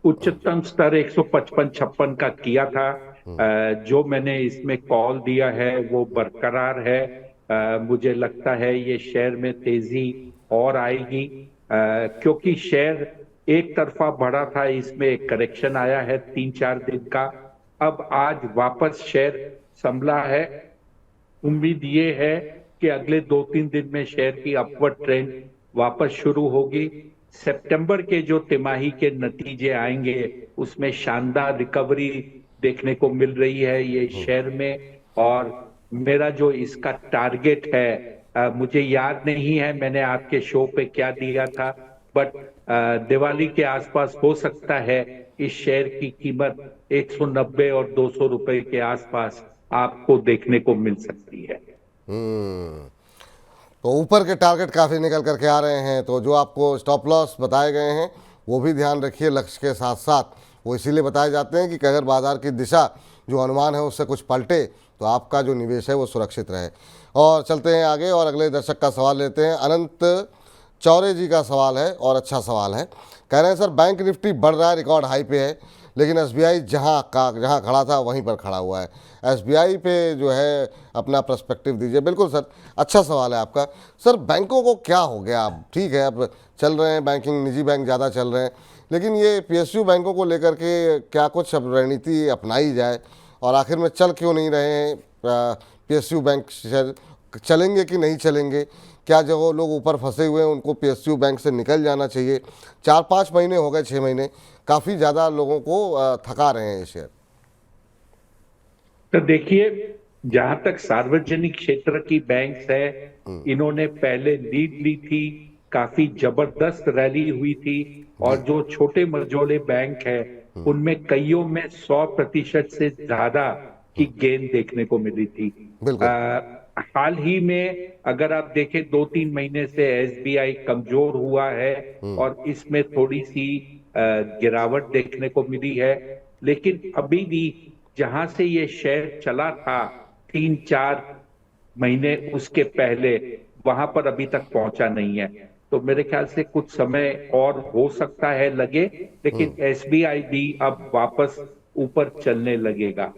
उच्चतम स्तर 155-56 का किया था। जो मैंने इसमें कॉल दिया है वो बरकरार है। मुझे लगता है ये शेयर में तेजी और आएगी, क्योंकि शेयर एक तरफा बढ़ा था, इसमें एक करेक्शन आया है 3-4 दिन का। अब आज वापस शेयर संभला है। उम्मीद ये है कि अगले 2-3 दिन में शेयर की अपवर्ड ट्रेंड वापस शुरू होगी। सितंबर के जो तिमाही के नतीजे आएंगे उसमें शानदार रिकवरी देखने को मिल रही है ये शेयर में। और मेरा जो इसका टारगेट है, मुझे याद नहीं है मैंने आपके शो पे क्या दिया था, बट दिवाली के आसपास हो सकता है इस शेयर की कीमत 190 और 200 रुपए के आसपास आपको देखने को मिल सकती है। तो ऊपर के टारगेट काफ़ी निकल करके आ रहे हैं। तो जो आपको स्टॉप लॉस बताए गए हैं वो भी ध्यान रखिए लक्ष्य के साथ साथ। वो इसीलिए बताए जाते हैं कि अगर बाज़ार की दिशा जो अनुमान है उससे कुछ पलटे तो आपका जो निवेश है वो सुरक्षित रहे। और चलते हैं आगे और अगले दर्शक का सवाल लेते हैं। अनंत चौरे जी का सवाल है और अच्छा सवाल है। कह रहे हैं सर बैंक निफ्टी बढ़ रहा है, रिकॉर्ड हाई पे है, लेकिन एसबीआई जहां खड़ा था वहीं पर खड़ा हुआ है। एसबीआई पे जो है अपना पर्सपेक्टिव दीजिए। बिल्कुल सर, अच्छा सवाल है आपका। सर बैंकों को क्या हो गया? अब ठीक है, अब चल रहे हैं बैंकिंग, निजी बैंक ज़्यादा चल रहे हैं, लेकिन ये पीएसयू बैंकों को लेकर के क्या कुछ अब रणनीति अपनाई जाए और आखिर में चल क्यों नहीं रहे हैं पीएसयू बैंक? चलेंगे कि नहीं चलेंगे? क्या जो लोग ऊपर फंसे हुए हैं उनको पीएसयू बैंक से निकल जाना चाहिए? 4-5 महीने हो गए, 6 महीने, काफ़ी ज़्यादा लोगों को थका रहे हैं ये शेयर। तो देखिए, जहां तक सार्वजनिक क्षेत्र की बैंक्स है, इन्होंने पहले लीड ली थी, काफी जबरदस्त रैली हुई थी। और जो छोटे मझोले बैंक है उनमें कईयों में 100% से ज्यादा की गेन देखने को मिली थी। हाल ही में अगर आप देखें 2-3 महीने से एसबीआई कमजोर हुआ है और इसमें थोड़ी सी गिरावट देखने को मिली है, लेकिन अभी भी जहां से ये शेयर चला था 3-4 महीने उसके पहले, वहां पर अभी तक पहुंचा नहीं है। तो मेरे ख्याल से कुछ समय और हो सकता है लगे, लेकिन एसबीआई भी अब वापस ऊपर चलने लगेगा।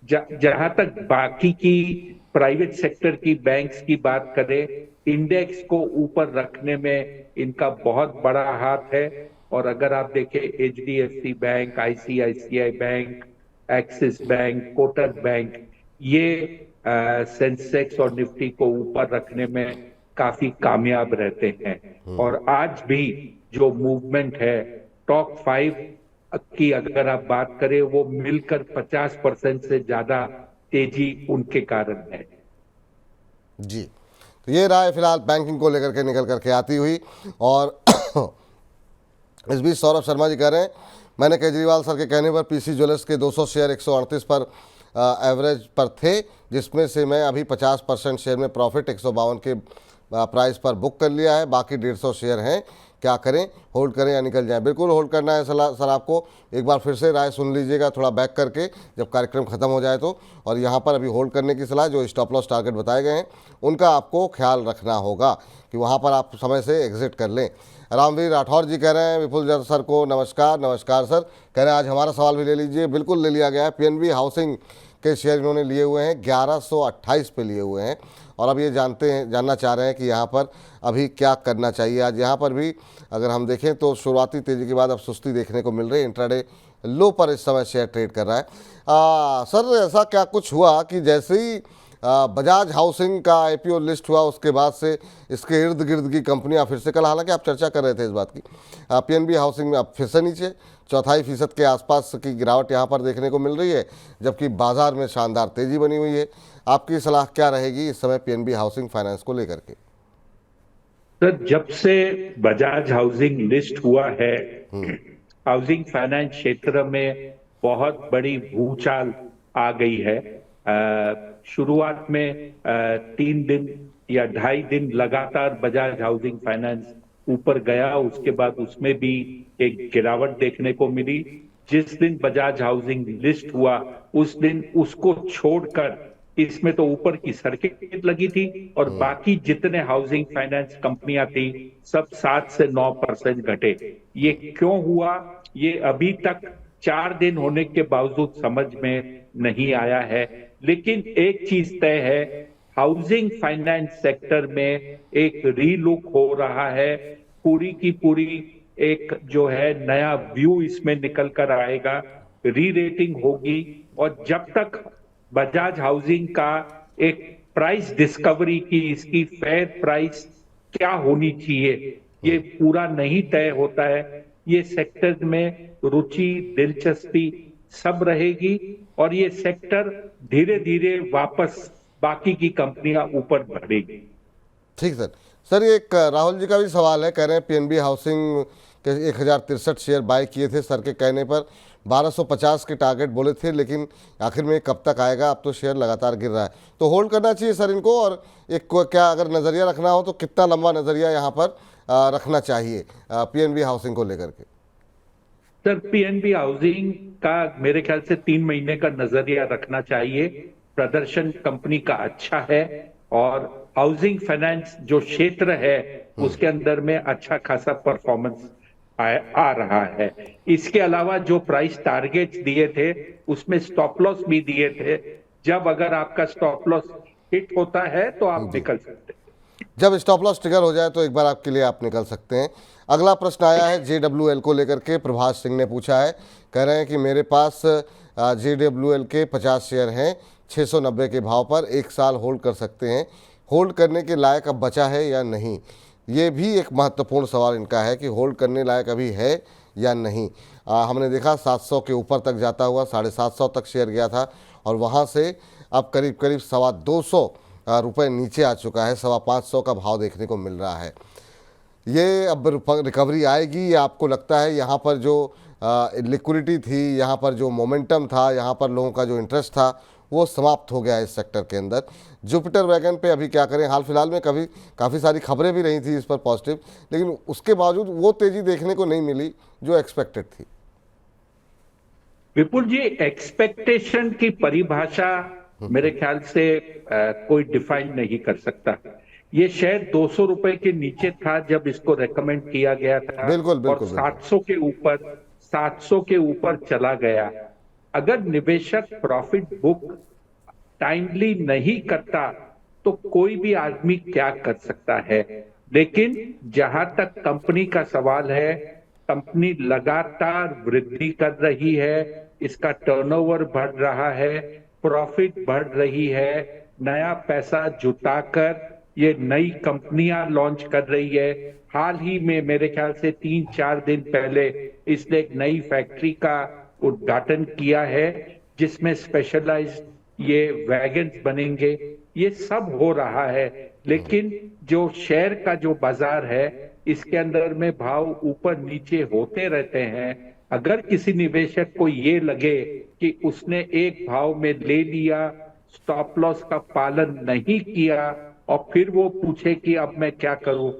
जहां तक बाकी की प्राइवेट सेक्टर की बैंक्स की बात करें, इंडेक्स को ऊपर रखने में इनका बहुत बड़ा हाथ है। और अगर आप देखें HDFC bank, ICICI bank, axis bank, Kotak bank, ये सेंसेक्स और निफ्टी को ऊपर रखने में काफी कामयाब रहते हैं। और आज भी जो मूवमेंट है टॉप 5 की अगर आप बात करें, वो मिलकर 50% से ज्यादा तेजी उनके कारण है। जी, तो ये रहा है फिलहाल बैंकिंग को लेकर के निकल करके आती हुई। और इस बीच सौरभ शर्मा जी कह रहे हैं, मैंने केजरीवाल सर के कहने पर पीसी ज्वेलर्स के 200 शेयर 138 पर एवरेज पर थे, जिसमें से मैं अभी 50% शेयर में प्रॉफिट 152 के प्राइस पर बुक कर लिया है। बाकी 150 शेयर हैं, क्या करें, होल्ड करें या निकल जाएं? बिल्कुल होल्ड करना है सर आपको। एक बार फिर से राय सुन लीजिएगा थोड़ा बैक करके जब कार्यक्रम खत्म हो जाए तो। और यहाँ पर अभी होल्ड करने की सलाह, जो स्टॉप लॉस टारगेट बताए गए हैं उनका आपको ख्याल रखना होगा कि वहाँ पर आप समय से एग्जिट कर लें। रामवीर राठौर जी कह रहे हैं विपुल सर को नमस्कार। नमस्कार सर, कह रहे हैं आज हमारा सवाल भी ले लीजिए। बिल्कुल ले लिया गया है। पीएनबी हाउसिंग के शेयर इन्होंने लिए हुए हैं, 1128 पे लिए हुए हैं। और अब ये जानना चाह रहे हैं कि यहाँ पर अभी क्या करना चाहिए। आज यहाँ पर भी अगर हम देखें तो शुरुआती तेज़ी के बाद अब सुस्ती देखने को मिल रही है। इंट्राडे लो पर इस समय शेयर ट्रेड कर रहा है। सर ऐसा क्या कुछ हुआ कि जैसे ही बजाज हाउसिंग का आईपीओ लिस्ट हुआ उसके बाद से इसके इर्द गिर्द की कंपनियां फिर से, कल हालांकि आप चर्चा कर रहे थे इस बात की, पीएनबी हाउसिंग में अब फिर से नीचे 0.25% के आसपास की गिरावट यहां पर देखने को मिल रही है, जबकि बाजार में शानदार तेजी बनी हुई है। आपकी सलाह क्या रहेगी इस समय पीएनबी हाउसिंग फाइनेंस को लेकर के? सर, जब से बजाज हाउसिंग लिस्ट हुआ है, हाउसिंग फाइनेंस क्षेत्र में बहुत बड़ी भूचाल आ गई है। शुरुआत में 3 दिन या 2.5 दिन लगातार बजाज हाउसिंग फाइनेंस ऊपर गया, उसके बाद उसमें भी एक गिरावट देखने को मिली। जिस दिन बजाज हाउसिंग लिस्ट हुआ उस दिन उसको छोड़कर इसमें तो ऊपर की सर्किट लगी थी और बाकी जितने हाउसिंग फाइनेंस कंपनियां थी सब 7 से 9% घटे। ये क्यों हुआ, ये अभी तक 4 दिन होने के बावजूद समझ में नहीं आया है। लेकिन एक चीज तय है, हाउसिंग फाइनेंस सेक्टर में एक रीलुक हो रहा है। पूरी की पूरी एक जो है नया व्यू इसमें निकल कर आएगा, री रेटिंग होगी। और जब तक बजाज हाउसिंग का एक प्राइस डिस्कवरी की, इसकी फेयर प्राइस क्या होनी चाहिए, ये पूरा नहीं तय होता है, ये सेक्टर में रुचि, दिलचस्पी सब रहेगी और ये सेक्टर धीरे धीरे वापस बाकी की कंपनियां ऊपर बढ़ेगी। ठीक सर। सर ये एक राहुल जी का भी सवाल है, कह रहे हैं पीएनबी हाउसिंग के 1063 शेयर बाय किए थे, सर के कहने पर 1250 के टारगेट बोले थे, लेकिन आखिर में कब तक आएगा? अब तो शेयर लगातार गिर रहा है, तो होल्ड करना चाहिए सर इनको। और एक क्या अगर नज़रिया रखना हो तो कितना लंबा नज़रिया यहाँ पर रखना चाहिए पीएनबी हाउसिंग को लेकर के? सर, पीएनबी हाउसिंग का मेरे ख्याल से 3 महीने का नजरिया रखना चाहिए। प्रदर्शन कंपनी का अच्छा है और हाउसिंग फाइनेंस जो क्षेत्र है उसके अंदर में अच्छा खासा परफॉर्मेंस आ रहा है। इसके अलावा जो प्राइस टारगेट्स दिए थे उसमें स्टॉप लॉस भी दिए थे। जब अगर आपका स्टॉप लॉस हिट होता है तो आप निकल सकते हैं। जब स्टॉप लॉस ट्रिगर हो जाए तो एक बार आपके लिए आप निकल सकते हैं। अगला प्रश्न आया है JWL को लेकर के, प्रभाष सिंह ने पूछा है, कह रहे हैं कि मेरे पास JWL के 50 शेयर हैं 690 के भाव पर, 1 साल होल्ड कर सकते हैं, होल्ड करने के लायक अब बचा है या नहीं? ये भी एक महत्वपूर्ण सवाल इनका है कि होल्ड करने लायक अभी है या नहीं। हमने देखा 700 के ऊपर तक जाता हुआ 750 तक शेयर गया था और वहाँ से अब करीब 225 रुपये नीचे आ चुका है, 525 का भाव देखने को मिल रहा है। ये अब रिकवरी आएगी या आपको लगता है यहाँ पर जो लिक्विडिटी थी, यहाँ पर जो मोमेंटम था, यहाँ पर लोगों का जो इंटरेस्ट था वो समाप्त हो गया है इस सेक्टर के अंदर। जुपिटर वैगन पे अभी क्या करें, हाल फिलहाल में काफ़ी सारी खबरें भी रही थी इस पर पॉजिटिव, लेकिन उसके बावजूद वो तेज़ी देखने को नहीं मिली जो एक्सपेक्टेड थी। विपुल जी, एक्सपेक्टेशन की परिभाषा मेरे ख्याल से कोई डिफाइन नहीं कर सकता। ये शेयर 200 रुपए के नीचे था जब इसको रेकमेंड किया गया था, बिल्कुल, और बिल्कुल, 700 के ऊपर चला गया। अगर निवेशक प्रॉफिट बुक टाइमली नहीं करता तो कोई भी आदमी क्या कर सकता है। लेकिन जहां तक कंपनी का सवाल है, कंपनी लगातार वृद्धि कर रही है, इसका टर्नओवर बढ़ रहा है, प्रॉफिट बढ़ रही है, नया पैसा जुटाकर ये नई कंपनियां लॉन्च कर रही है। हाल ही में मेरे ख्याल से 3-4 दिन पहले इसने एक नई फैक्ट्री का उद्घाटन किया है जिसमें स्पेशलाइज्ड ये वैगन्स बनेंगे। ये सब हो रहा है, लेकिन जो शेयर का जो बाजार है इसके अंदर में भाव ऊपर नीचे होते रहते हैं। अगर किसी निवेशक को ये लगे कि उसने एक भाव में ले लिया, स्टॉप लॉस का पालन नहीं किया, और फिर वो पूछे कि अब मैं क्या करूं,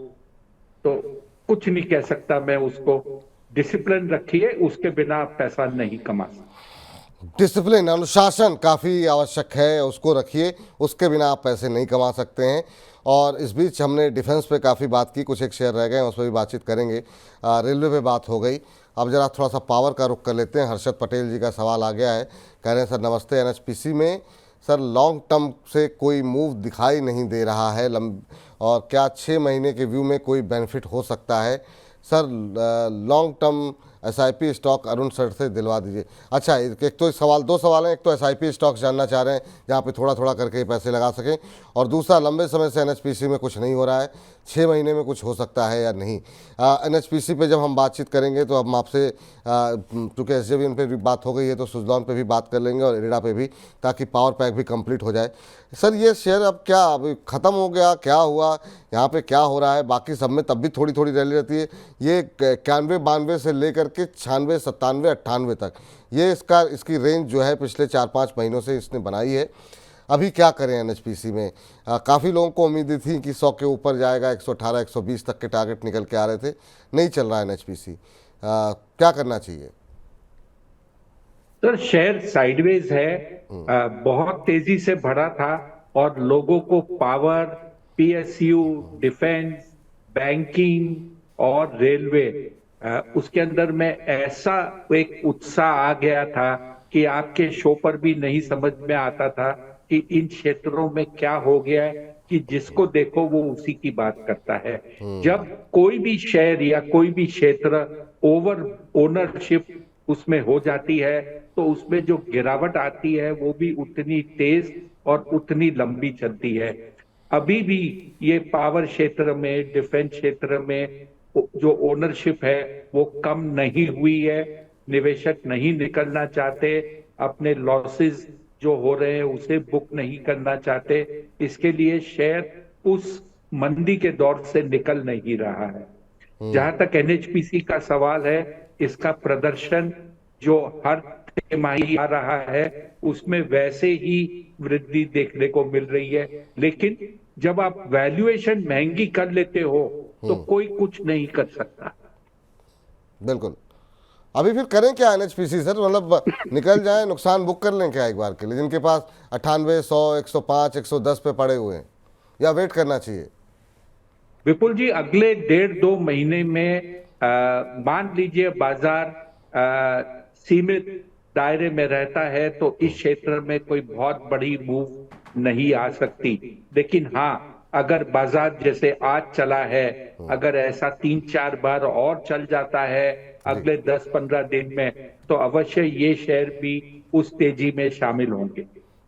तो कुछ नहीं कह सकता मैं उसको। डिसिप्लिन रखिए, उसके बिना आप पैसा नहीं कमा सकते। डिसिप्लिन, अनुशासन काफ़ी आवश्यक है, उसको रखिए, उसके बिना आप पैसे नहीं कमा सकते हैं। और इस बीच हमने डिफेंस पे काफ़ी बात की, कुछ एक शेयर रह गए उस पर भी बातचीत करेंगे। रेलवे पे बात हो गई, अब जरा थोड़ा सा पावर का रुख कर लेते हैं। हर्षद पटेल जी का सवाल आ गया है, कह रहे हैं सर नमस्ते, एनएचपीसी में सर लॉन्ग टर्म से कोई मूव दिखाई नहीं दे रहा है, और क्या 6 महीने के व्यू में कोई बेनिफिट हो सकता है sir? Long term SIP stock Arun sir से दिलवा दीजिए। अच्छा, एक तो सवाल, 2 सवाल हैं, एक तो एसआईपी स्टॉक्स जानना चाह रहे हैं जहाँ पे थोड़ा थोड़ा करके पैसे लगा सकें, और दूसरा लंबे समय से एनएचपीसी में कुछ नहीं हो रहा है, 6 महीने में कुछ हो सकता है या नहीं। एनएचपीसी पे जब हम बातचीत करेंगे तो हम आपसे, चूँकि एसजेवीएन पे भी बात हो गई है तो सुजलॉन पे भी बात कर लेंगे और इरेडा पे भी, ताकि पावर पैक भी कंप्लीट हो जाए। सर ये शेयर अब क्या, अभी ख़त्म हो गया, क्या हुआ यहाँ पे, क्या हो रहा है? बाकी सब में तब भी थोड़ी थोड़ी रैली रहती है, ये 91-92 से लेकर के 96, 97, 98 तक ये इसकी रेंज जो है पिछले 4-5 महीनों से इसने बनाई है। अभी क्या करें एनएचपीसी में? काफ़ी लोगों को उम्मीदें थी कि 100 के ऊपर जाएगा, 118, 120 तक के टारगेट निकल के आ रहे थे, नहीं चल रहा है एनएचपीसी, क्या करना चाहिए? सर शेयर साइडवेज है, बहुत तेजी से बढ़ा था, और लोगों को पावर, पीएसयू, डिफेंस, बैंकिंग और रेलवे, उसके अंदर में ऐसा एक उत्साह आ गया था कि आपके शो पर भी नहीं समझ में आता था कि इन क्षेत्रों में क्या हो गया है, कि जिसको देखो वो उसी की बात करता है। जब कोई भी शेयर या कोई भी क्षेत्र ओवर ओनरशिप उसमें हो जाती है तो उसमें जो गिरावट आती है वो भी उतनी तेज और उतनी लंबी चलती है। अभी भी ये पावर क्षेत्र में, डिफेंस क्षेत्र में जो ओनरशिप है वो कम नहीं हुई है। निवेशक नहीं निकलना चाहते, अपने लॉसेस जो हो रहे हैं उसे बुक नहीं करना चाहते, इसके लिए शेयर उस मंदी के दौर से निकल नहीं रहा है। जहां तक एनएचपीसी का सवाल है, इसका प्रदर्शन जो हर तिमाही आ रहा है उसमें वैसे ही वृद्धि देखने को मिल रही है, लेकिन जब आप वैल्यूएशन महंगी कर लेते हो तो कोई कुछ नहीं कर सकता। बिल्कुल। अभी फिर करें क्या एनएचपीसी सर? मतलब निकल जाए, नुकसान बुक कर लें क्या एक बार के लिए, जिनके पास 98, 100, 105, 110 पे पड़े हुए हैं, या वेट करना चाहिए? विपुल जी, अगले 1.5-2 महीने में मान लीजिए बाजार सीमित दायरे में रहता है तो इस क्षेत्र में कोई बहुत बड़ी मूव नहीं आ सकती। लेकिन हाँ, अगर बाजार जैसे आज चला है, अगर ऐसा 3-4 बार और चल जाता है अगले 10-15 दिन में, तो अवश्य ये शेयर भी उस तेजी में शामिल होंगे।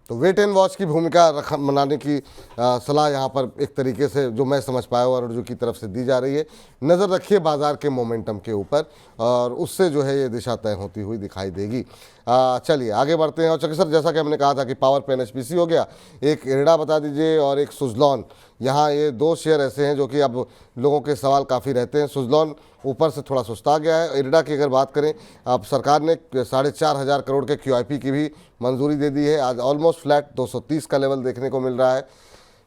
तो वेट एंड वॉच की भूमिका बनाने की सलाह यहाँ पर एक तरीके से जो मैं समझ पाया हूँ अर्जुन की तरफ से दी जा रही है। नज़र रखिए बाजार के मोमेंटम के ऊपर, और उससे जो है ये दिशा तय होती हुई दिखाई देगी। चलिए आगे बढ़ते हैं। और चलिए सर, जैसा कि हमने कहा था कि पावर पे एनएचपीसी हो गया, एक इरेडा बता दीजिए और एक सुजलॉन, यहाँ ये 2 शेयर ऐसे हैं जो कि अब लोगों के सवाल काफ़ी रहते हैं। सुजलॉन ऊपर से थोड़ा सुस्ता गया है। इरडा की अगर बात करें, अब सरकार ने 4,500 करोड़ के QIP की भी मंजूरी दे दी है। आज ऑलमोस्ट फ्लैट 230 का लेवल देखने को मिल रहा है।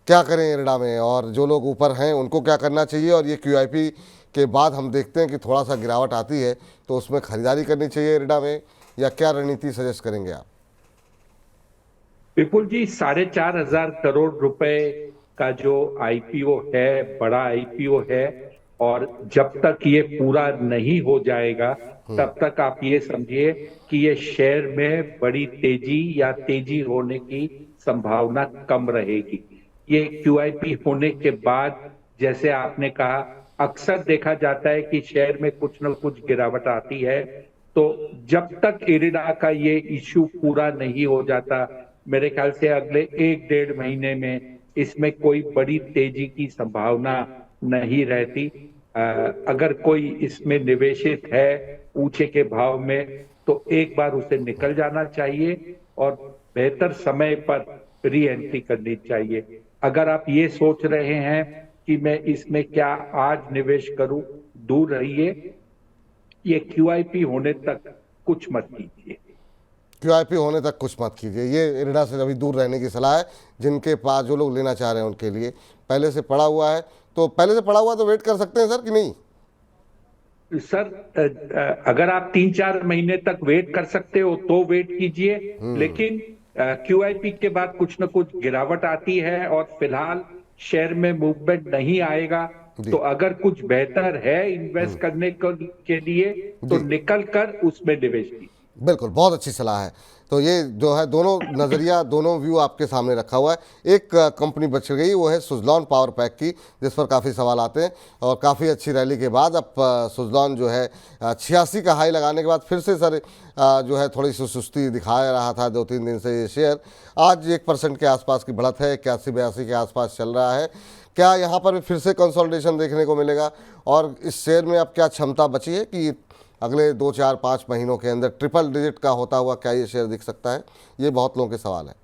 क्या करें इरडा में, और जो लोग ऊपर हैं उनको क्या करना चाहिए, और ये QIP के बाद हम देखते हैं कि थोड़ा सा गिरावट आती है तो उसमें खरीदारी करनी चाहिए इरडा में, या क्या रणनीति सजेस्ट करेंगे आप? विपुल जी, 4,500 करोड़ रुपए का जो IPO है, बड़ा IPO है, और जब तक ये पूरा नहीं हो जाएगा तब तक आप ये समझिए कि ये शेयर में बड़ी तेजी या तेजी होने की संभावना कम रहेगी। ये QIP होने के बाद, जैसे आपने कहा, अक्सर देखा जाता है कि शेयर में कुछ न कुछ गिरावट आती है। तो जब तक इरडा का ये इश्यू पूरा नहीं हो जाता, मेरे ख्याल से अगले 1-1.5 महीने में इसमें कोई बड़ी तेजी की संभावना नहीं रहती। अगर कोई इसमें निवेशित है ऊंचे के भाव में तो एक बार उसे निकल जाना चाहिए और बेहतर समय पर री एंट्री करनी चाहिए। अगर आप ये सोच रहे हैं कि मैं इसमें क्या आज निवेश करूं, दूर रहिए। ये QIP होने तक कुछ मत कीजिए। QIP होने तक कुछ मत कीजिए, ये इरडा से अभी दूर रहने की सलाह है। जिनके पास जो लोग लेना चाह रहे हैं उनके लिए पहले से पड़ा हुआ है, तो पहले से पड़ा हुआ तो वेट कर सकते हैं सर कि नहीं? सर, अगर आप 3-4 महीने तक वेट कर सकते हो तो वेट कीजिए, लेकिन QIP के बाद कुछ न कुछ गिरावट आती है और फिलहाल शेयर में मूवमेंट नहीं आएगा। तो अगर कुछ बेहतर है इन्वेस्ट करने के लिए तो निकल कर उसमें निवेश कीजिए। बिल्कुल, बहुत अच्छी सलाह है। तो ये जो है दोनों नज़रिया, दोनों व्यू आपके सामने रखा हुआ है। एक कंपनी बच गई, वो है सुजलॉन पावर पैक की, जिस पर काफ़ी सवाल आते हैं, और काफ़ी अच्छी रैली के बाद अब सुजलॉन जो है 86 का हाई लगाने के बाद फिर से सर जो है थोड़ी सी सुस्ती दिखा रहा था 2-3 दिन से। ये शेयर आज 1% के आसपास की बढ़त है, 81-82 के आसपास चल रहा है। क्या यहाँ पर भी फिर से कंसोलिडेशन देखने को मिलेगा, और इस शेयर में अब क्या क्षमता बची है कि अगले 2-4-5 महीनों के अंदर ट्रिपल डिजिट का होता हुआ क्या ये शेयर दिख सकता है? ये बहुत लोगों के सवाल है।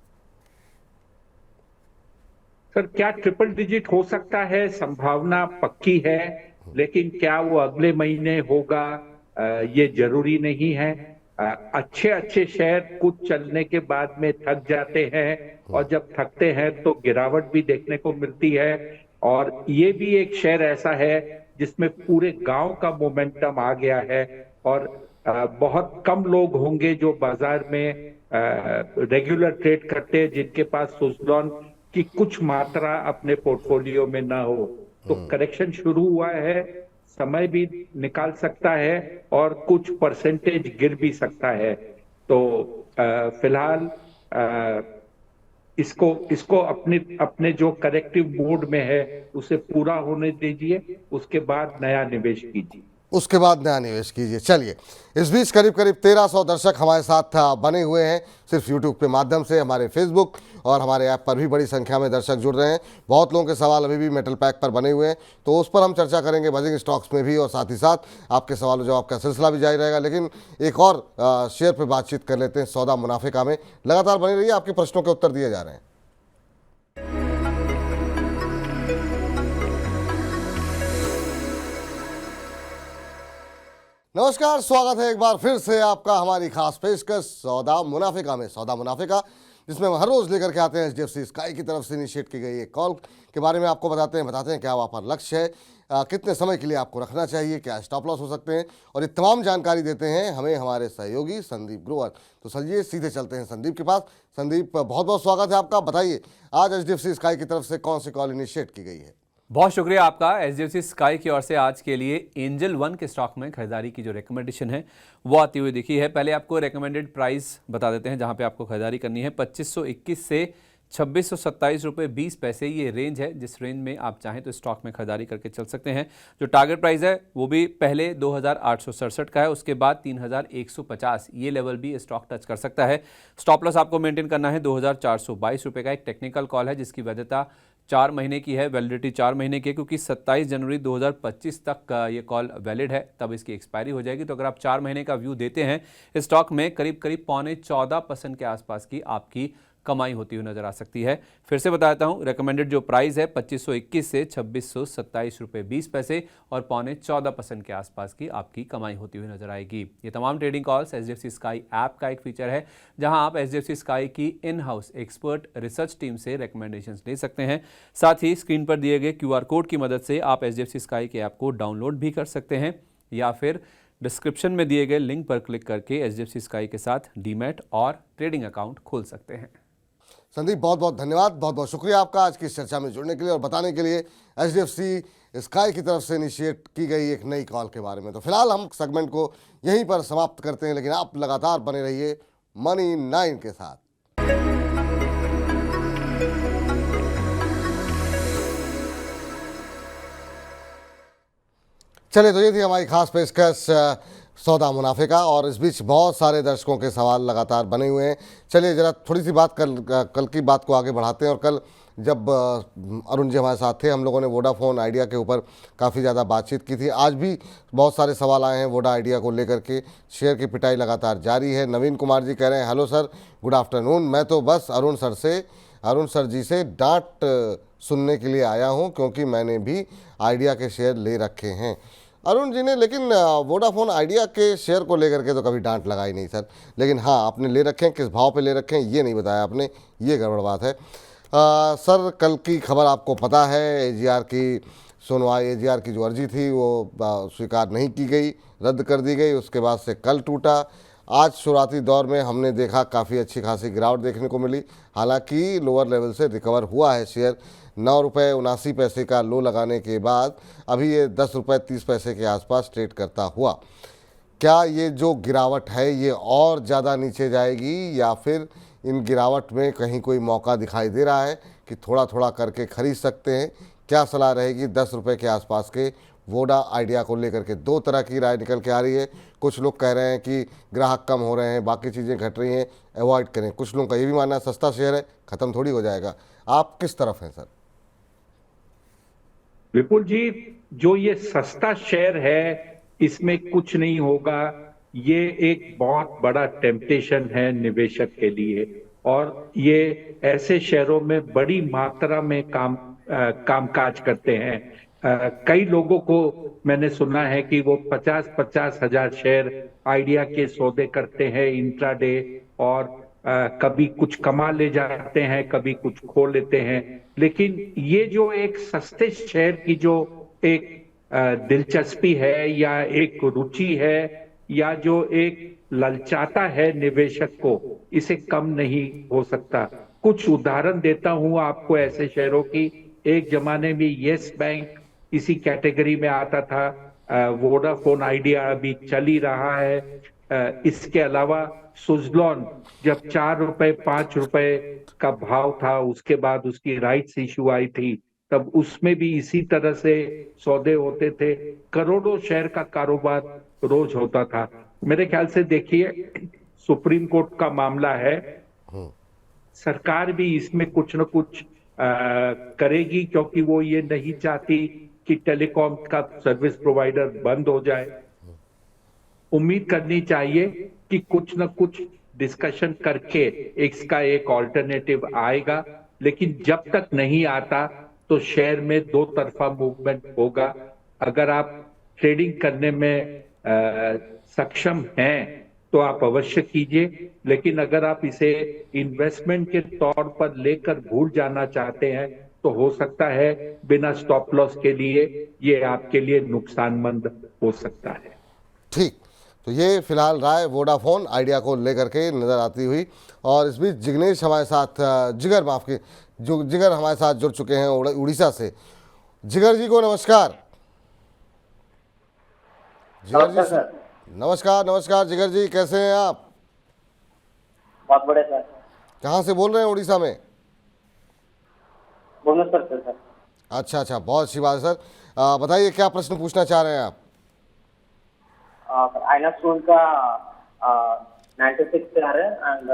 सर, क्या ट्रिपल डिजिट हो सकता है? संभावना पक्की है, लेकिन क्या वो अगले महीने होगा ये जरूरी नहीं है। अच्छे शेयर कुछ चलने के बाद में थक जाते हैं, और जब थकते हैं तो गिरावट भी देखने को मिलती है। और ये भी एक शेयर ऐसा है जिसमें पूरे गांव का मोमेंटम आ गया है, और बहुत कम लोग होंगे जो बाजार में रेगुलर ट्रेड करते हैं जिनके पास सुजलॉन की कुछ मात्रा अपने पोर्टफोलियो में ना हो। तो करेक्शन शुरू हुआ है, समय भी निकाल सकता है और कुछ परसेंटेज गिर भी सकता है। तो फिलहाल इसको अपने जो करेक्टिव मोड में है उसे पूरा होने दीजिए, उसके बाद नया निवेश कीजिए। चलिए, इस बीच करीब 1300 दर्शक हमारे साथ बने हुए हैं सिर्फ यूट्यूब के माध्यम से। हमारे फेसबुक और हमारे ऐप पर भी बड़ी संख्या में दर्शक जुड़ रहे हैं। बहुत लोगों के सवाल अभी भी मेटल पैक पर बने हुए हैं, तो उस पर हम चर्चा करेंगे, बजिंग स्टॉक्स में भी, और साथ ही साथ आपके सवाल जवाब का सिलसिला भी जारी रहेगा। लेकिन एक और शेयर पर बातचीत कर लेते हैं, सौदा मुनाफिका में। लगातार बने रहिए, आपके प्रश्नों के उत्तर दिए जा रहे हैं। नमस्कार, स्वागत है एक बार फिर से आपका हमारी खास पेशकश सौदा मुनाफिका में। सौदा मुनाफिका जिसमें हम हर रोज लेकर के आते हैं HDFC स्काई की तरफ से इनिशिएट की गई एक कॉल के बारे में आपको बताते हैं क्या वहाँ पर लक्ष्य है, कितने समय के लिए आपको रखना चाहिए, क्या स्टॉप लॉस हो सकते हैं, और ये तमाम जानकारी देते हैं हमें हमारे सहयोगी संदीप ग्रोवर। तो चलिए सीधे चलते हैं संदीप के पास। संदीप, बहुत बहुत स्वागत है आपका। बताइए आज HDFC स्काई की तरफ से कौन सी कॉल इनिशिएट की गई है? बहुत शुक्रिया आपका। HDFC स्काई की ओर से आज के लिए एंजल 1 के स्टॉक में खरीदारी की जो रिकमेंडेशन है वो आती हुई दिखी है। पहले आपको रिकमेंडेड प्राइस बता देते हैं जहां पे आपको खरीदारी करनी है। 2521 से 2627 रुपये 20 पैसे ये रेंज है, जिस रेंज में आप चाहें तो स्टॉक में खरीदारी करके चल सकते हैं। जो टारगेट प्राइस है वो भी पहले 2867 का है, उसके बाद 3150 ये लेवल भी स्टॉक टच कर सकता है। स्टॉप लॉस आपको मेंटेन करना है 2422 रुपये का। एक टेक्निकल कॉल है जिसकी वैधता 4 महीने की है, वैलिडिटी 4 महीने की है, क्योंकि 27 जनवरी 2025 तक का ये कॉल वैलिड है, तब इसकी एक्सपायरी हो जाएगी। तो अगर आप 4 महीने का व्यू देते हैं स्टॉक में, करीब 14.5% के आसपास की आपकी कमाई होती हुई नजर आ सकती है। फिर से बताता हूं, रेकमेंडेड जो प्राइस है 2521 से 2627 रुपये 20 पैसे और 14.25% के आसपास की आपकी कमाई होती हुई नजर आएगी। ये तमाम trading calls HDFC sky app का एक फीचर है, जहां आप एचडीएफसी स्काई की in house expert research team से रिकमेंडेशंस ले सकते हैं। साथ ही स्क्रीन पर दिए गए क्यूआर कोड की मदद से आप एचडीएफसी स्काई के ऐप को डाउनलोड भी कर सकते हैं या फिर डिस्क्रिप्शन में दिए गए लिंक पर क्लिक करके एचडीएफसी स्काई के साथ डीमैट और ट्रेडिंग अकाउंट खोल सकते हैं। संदीप, बहुत बहुत धन्यवाद, बहुत बहुत शुक्रिया आपका आज की इस चर्चा में जुड़ने के लिए और बताने के लिए एचडीएफसी स्काई की तरफ से इनिशिएट की गई एक नई कॉल के बारे में। तो फिलहाल हम सेगमेंट को यहीं पर समाप्त करते हैं, लेकिन आप लगातार बने रहिए मनी 9 के साथ। चलिए, तो ये थी हमारी खास पेशकश सौदा मुनाफे का, और इस बीच बहुत सारे दर्शकों के सवाल लगातार बने हुए हैं। चलिए जरा थोड़ी सी बात कल की बात को आगे बढ़ाते हैं। और कल जब अरुण जी हमारे साथ थे, हम लोगों ने वोडाफोन आइडिया के ऊपर काफ़ी ज़्यादा बातचीत की थी। आज भी बहुत सारे सवाल आए हैं वोडा आइडिया को लेकर के। शेयर की पिटाई लगातार जारी है। नवीन कुमार जी कह रहे हैं, हेलो सर, गुड आफ्टरनून, मैं तो बस अरुण सर जी से डांट सुनने के लिए आया हूं, क्योंकि मैंने भी आइडिया के शेयर ले रखे हैं। अरुण जी ने लेकिन वोडाफोन आइडिया के शेयर को लेकर के तो कभी डांट लगाई नहीं सर, लेकिन हाँ आपने ले रखे हैं, किस भाव पे ले रखे हैं ये नहीं बताया आपने, ये गड़बड़ बात है। सर, कल की खबर आपको पता है, एजीआर की सुनवाई, एजीआर की जो अर्जी थी वो स्वीकार नहीं की गई, रद्द कर दी गई। उसके बाद से कल टूटा। आज शुरुआती दौर में हमने देखा काफ़ी अच्छी खासी गिरावट देखने को मिली, हालांकि लोअर लेवल से रिकवर हुआ है शेयर। 9 रुपये 79 पैसे का लो लगाने के बाद अभी ये 10 रुपये 30 पैसे के आसपास ट्रेड करता हुआ। क्या ये जो गिरावट है ये और ज़्यादा नीचे जाएगी, या फिर इन गिरावट में कहीं कोई मौका दिखाई दे रहा है कि थोड़ा थोड़ा करके खरीद सकते हैं? क्या सलाह रहेगी 10 रुपये के आसपास के वोडा आइडिया को लेकर के? दो तरह की राय निकल के आ रही है। कुछ लोग कह रहे हैं कि ग्राहक कम हो रहे हैं, बाकी चीज़ें घट रही हैं, अवॉइड करें। कुछ लोगों का ये भी मानना है सस्ता शेयर है, ख़त्म थोड़ी हो जाएगा। आप किस तरफ हैं सर? विपुल जी, जो ये सस्ता शेयर है इसमें कुछ नहीं होगा। ये एक बहुत बड़ा टेम्पटेशन है निवेशक के लिए, और ये ऐसे शेयरों में बड़ी मात्रा में कामकाज करते हैं। कई लोगों को मैंने सुना है कि वो 50-50 हजार शेयर आइडिया के सौदे करते हैं इंट्राडे, और कभी कुछ कमा ले जाते हैं, कभी कुछ खो लेते हैं। लेकिन ये जो एक सस्ते शेयर की जो एक दिलचस्पी है, या एक रुचि है, या जो एक ललचाता है निवेशक को, इसे कम नहीं हो सकता। कुछ उदाहरण देता हूं आपको ऐसे शेयरों की। एक जमाने में येस बैंक इसी कैटेगरी में आता था। वोडाफोन आइडिया अभी चल ही रहा है। इसके अलावा सुजलॉन जब 4 रुपए 5 रुपए का भाव था, उसके बाद उसकी राइट्स इशू आई थी, तब उसमें भी इसी तरह से सौदे होते थे। करोड़ों शेयर का कारोबार रोज होता था। मेरे ख्याल से देखिए, सुप्रीम कोर्ट का मामला है, सरकार भी इसमें कुछ न कुछ करेगी, क्योंकि वो ये नहीं चाहती कि टेलीकॉम का सर्विस प्रोवाइडर बंद हो जाए। उम्मीद करनी चाहिए कि कुछ न कुछ डिस्कशन करके इसका एक ऑल्टरनेटिव आएगा, लेकिन जब तक नहीं आता तो शेयर में दो तरफा मूवमेंट होगा। अगर आप ट्रेडिंग करने में सक्षम हैं तो आप अवश्य कीजिए, लेकिन अगर आप इसे इन्वेस्टमेंट के तौर पर लेकर भूल जाना चाहते हैं तो हो सकता है बिना स्टॉप लॉस के लिए ये आपके लिए नुकसानमंद हो सकता है। ठीक, तो ये फिलहाल राय वोडाफोन आइडिया को लेकर के नज़र आती हुई। और इस बीच जिग्नेश हमारे साथ, जिगर हमारे साथ जुड़ चुके हैं उड़ीसा से। जिगर जी को नमस्कार। जिगर जी नमस्कार जिगर जी, कैसे हैं आप? बहुत बड़े सर। कहाँ से बोल रहे हैं उड़ीसा में? भुवनेश्वर से सर। अच्छा, बहुत अच्छी बात है सर। बताइए क्या प्रश्न पूछना चाह रहे हैं आप? आइनॉक्स गोल्ड का 96 से आ रहा है एंड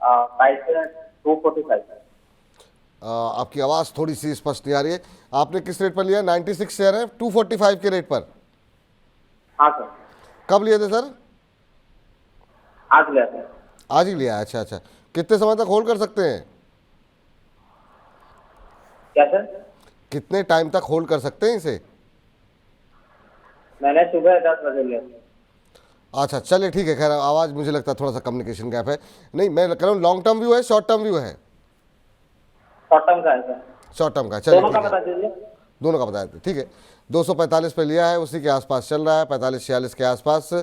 प्राइस है 245 है। आपकी आवाज़ थोड़ी सी स्पष्ट नहीं आ रही है। आपने किस रेट पर लिया? 96 शेयर है 245 के रेट पर? हाँ सर। कब लिए थे सर? आज लिया सर। आज ही लिया। अच्छा, कितने समय तक होल्ड कर सकते हैं? क्या सर? कितने टाइम तक होल्ड कर सकते हैं इसे? मैंने सुबह 10 बजे लिया। अच्छा चलिए ठीक है। खैर आवाज़ मुझे लगता है थोड़ा सा कम्युनिकेशन गैप है। नहीं, मैं कह रहा हूँ लॉन्ग टर्म व्यू है, शॉर्ट टर्म व्यू है? शॉर्ट टर्म का है सर। शॉर्ट टर्म का है, चलिए दोनों का ठीक बता है। दीजिए। दोनों का बता देते, ठीक है। 245 पे लिया है, उसी के आसपास चल रहा है, 45-46 के आसपास।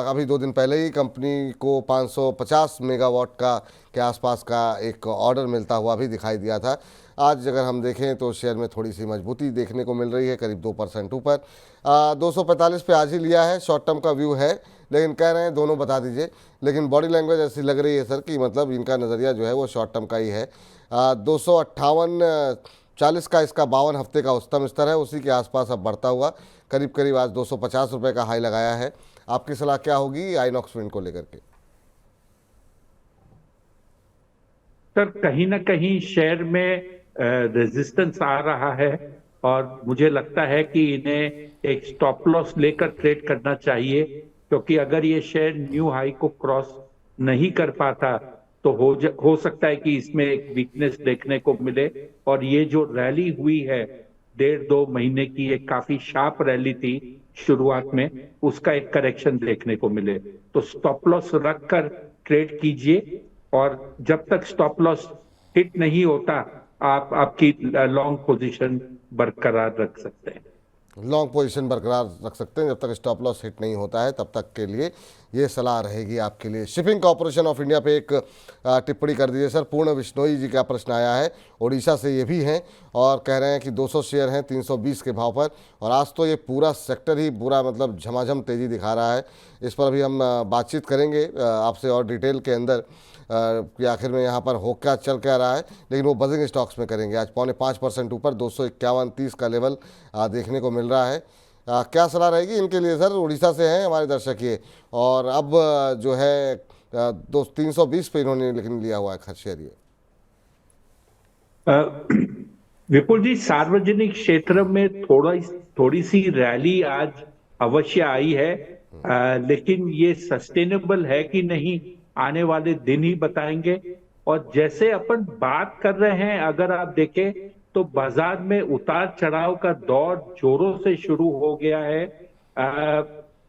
अभी 2 दिन पहले ही कंपनी को 550 मेगावाट के आसपास का एक ऑर्डर मिलता हुआ भी दिखाई दिया था। आज अगर हम देखें तो शेयर में थोड़ी सी मजबूती देखने को मिल रही है, करीब 2% ऊपर। 245 पे आज ही लिया है, शॉर्ट टर्म का व्यू है, लेकिन कह रहे हैं दोनों बता दीजिए। लेकिन बॉडी लैंग्वेज ऐसी लग रही है सर कि मतलब इनका नज़रिया जो है वो शॉर्ट टर्म का ही है। 258.40 का इसका 52 हफ्ते का उच्चतम स्तर है, उसी के आसपास अब बढ़ता हुआ करीब करीब आज 250 रुपये का हाई लगाया है। आपकी सलाह क्या होगी आइनॉक्स विंड को लेकर के? सर कहीं ना कहीं शेयर में रेजिस्टेंस आ रहा है और मुझे लगता है कि इन्हें एक स्टॉप लॉस लेकर ट्रेड करना चाहिए, क्योंकि अगर ये शेयर न्यू हाई को क्रॉस नहीं कर पाता तो हो सकता है कि इसमें एक वीकनेस देखने को मिले। और ये जो रैली हुई है 1.5-2 महीने की, एक काफी शार्प रैली थी शुरुआत में, उसका एक करेक्शन देखने को मिले। तो स्टॉप लॉस रखकर ट्रेड कीजिए और जब तक स्टॉप लॉस हिट नहीं होता आप आपकी लॉन्ग पोजीशन बरकरार रख सकते हैं। लॉन्ग पोजीशन बरकरार रख सकते हैं जब तक स्टॉप लॉस हिट नहीं होता है, तब तक के लिए ये सलाह रहेगी आपके लिए। शिपिंग कॉर्पोरेशन ऑफ इंडिया पे एक टिप्पणी कर दीजिए सर। पूर्ण बिश्नोई जी का प्रश्न आया है, उड़ीसा से ये भी हैं और कह रहे हैं कि 200 शेयर हैं 320 के भाव पर, और आज तो ये पूरा सेक्टर ही पूरा मतलब झमाझम तेज़ी दिखा रहा है। इस पर भी हम बातचीत करेंगे आपसे और डिटेल के अंदर कि आखिर में यहाँ पर हो क्या चल क्या रहा है, लेकिन वो बजिंग स्टॉक्स में करेंगे। आज 0.5% ऊपर 251.30 का लेवल देखने को मिल रहा है। क्या सलाह रहेगी इनके लिए सर? उड़ीसा से हैं हमारे दर्शक ये, और अब जो है 320 पे इन्होंने लेकिन लिया हुआ है खर्च शेयर ये। विपुल जी, सार्वजनिक क्षेत्र में थोड़ी सी रैली आज अवश्य आई है, लेकिन ये सस्टेनेबल है कि नहीं आने वाले दिन ही बताएंगे। और जैसे अपन बात कर रहे हैं, अगर आप देखें तो बाजार में उतार चढ़ाव का दौर जोरों से शुरू हो गया है।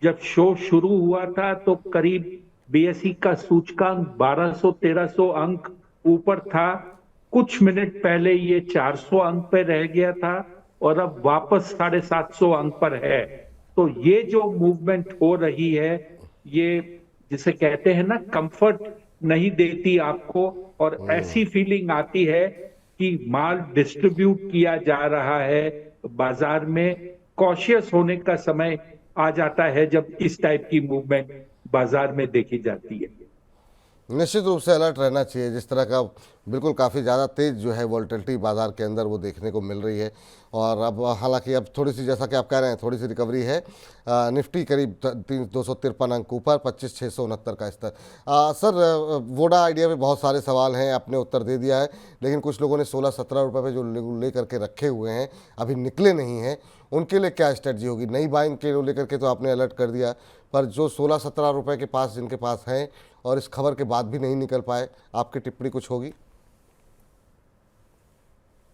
जब शो शुरू हुआ था तो करीब बीएसई का सूचकांक 1200-1300 अंक ऊपर था। कुछ मिनट पहले ये 400 अंक पर रह गया था और अब वापस 750 अंक पर है। तो ये जो मूवमेंट हो रही है, ये जिसे कहते हैं ना, कंफर्ट नहीं देती आपको, और ऐसी फीलिंग आती है कि माल डिस्ट्रीब्यूट किया जा रहा है बाजार में। कॉशियस होने का समय आ जाता है जब इस टाइप की मूवमेंट बाजार में देखी जाती है। निश्चित रूप से अलर्ट रहना चाहिए। जिस तरह का बिल्कुल काफ़ी ज़्यादा तेज़ जो है वॉलेटिलिटी बाजार के अंदर वो देखने को मिल रही है। और अब हालांकि अब थोड़ी सी, जैसा कि आप कह रहे हैं, थोड़ी सी रिकवरी है। निफ्टी करीब 253 अंक ऊपर 25,669 का स्तर। सर वोडा आइडिया पे बहुत सारे सवाल हैं, आपने उत्तर दे दिया है, लेकिन कुछ लोगों ने 16-17 रुपये पे जो ले करके रखे हुए हैं अभी निकले नहीं हैं, उनके लिए क्या स्ट्रेटजी होगी? नई बाइंग के लेकर के तो आपने अलर्ट कर दिया, पर जो 16-17 रुपये के पास जिनके पास हैं और इस खबर के बाद भी नहीं निकल पाए, आपकी टिप्पणी कुछ होगी?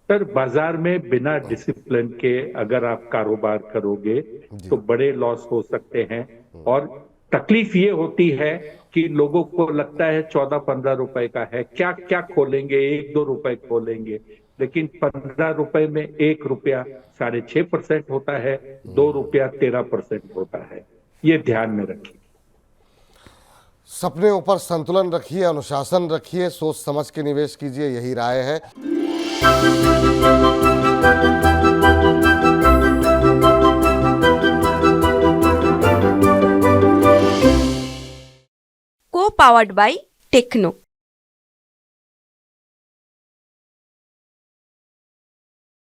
सर बाजार में बिना डिसिप्लिन के अगर आप कारोबार करोगे तो बड़े लॉस हो सकते हैं। और तकलीफ ये होती है कि लोगों को लगता है 14-15 रुपए का है, क्या क्या खोलेंगे, 1-2 रुपए खोलेंगे, लेकिन 15 रुपए में 1 रुपया 6.5% होता है, 2 रुपया 13% होता है। ये ध्यान में रखिए। सपने ऊपर संतुलन रखिए, अनुशासन रखिए, सोच समझ के निवेश कीजिए, यही राय है। को पावर्ड बाय टेक्नो।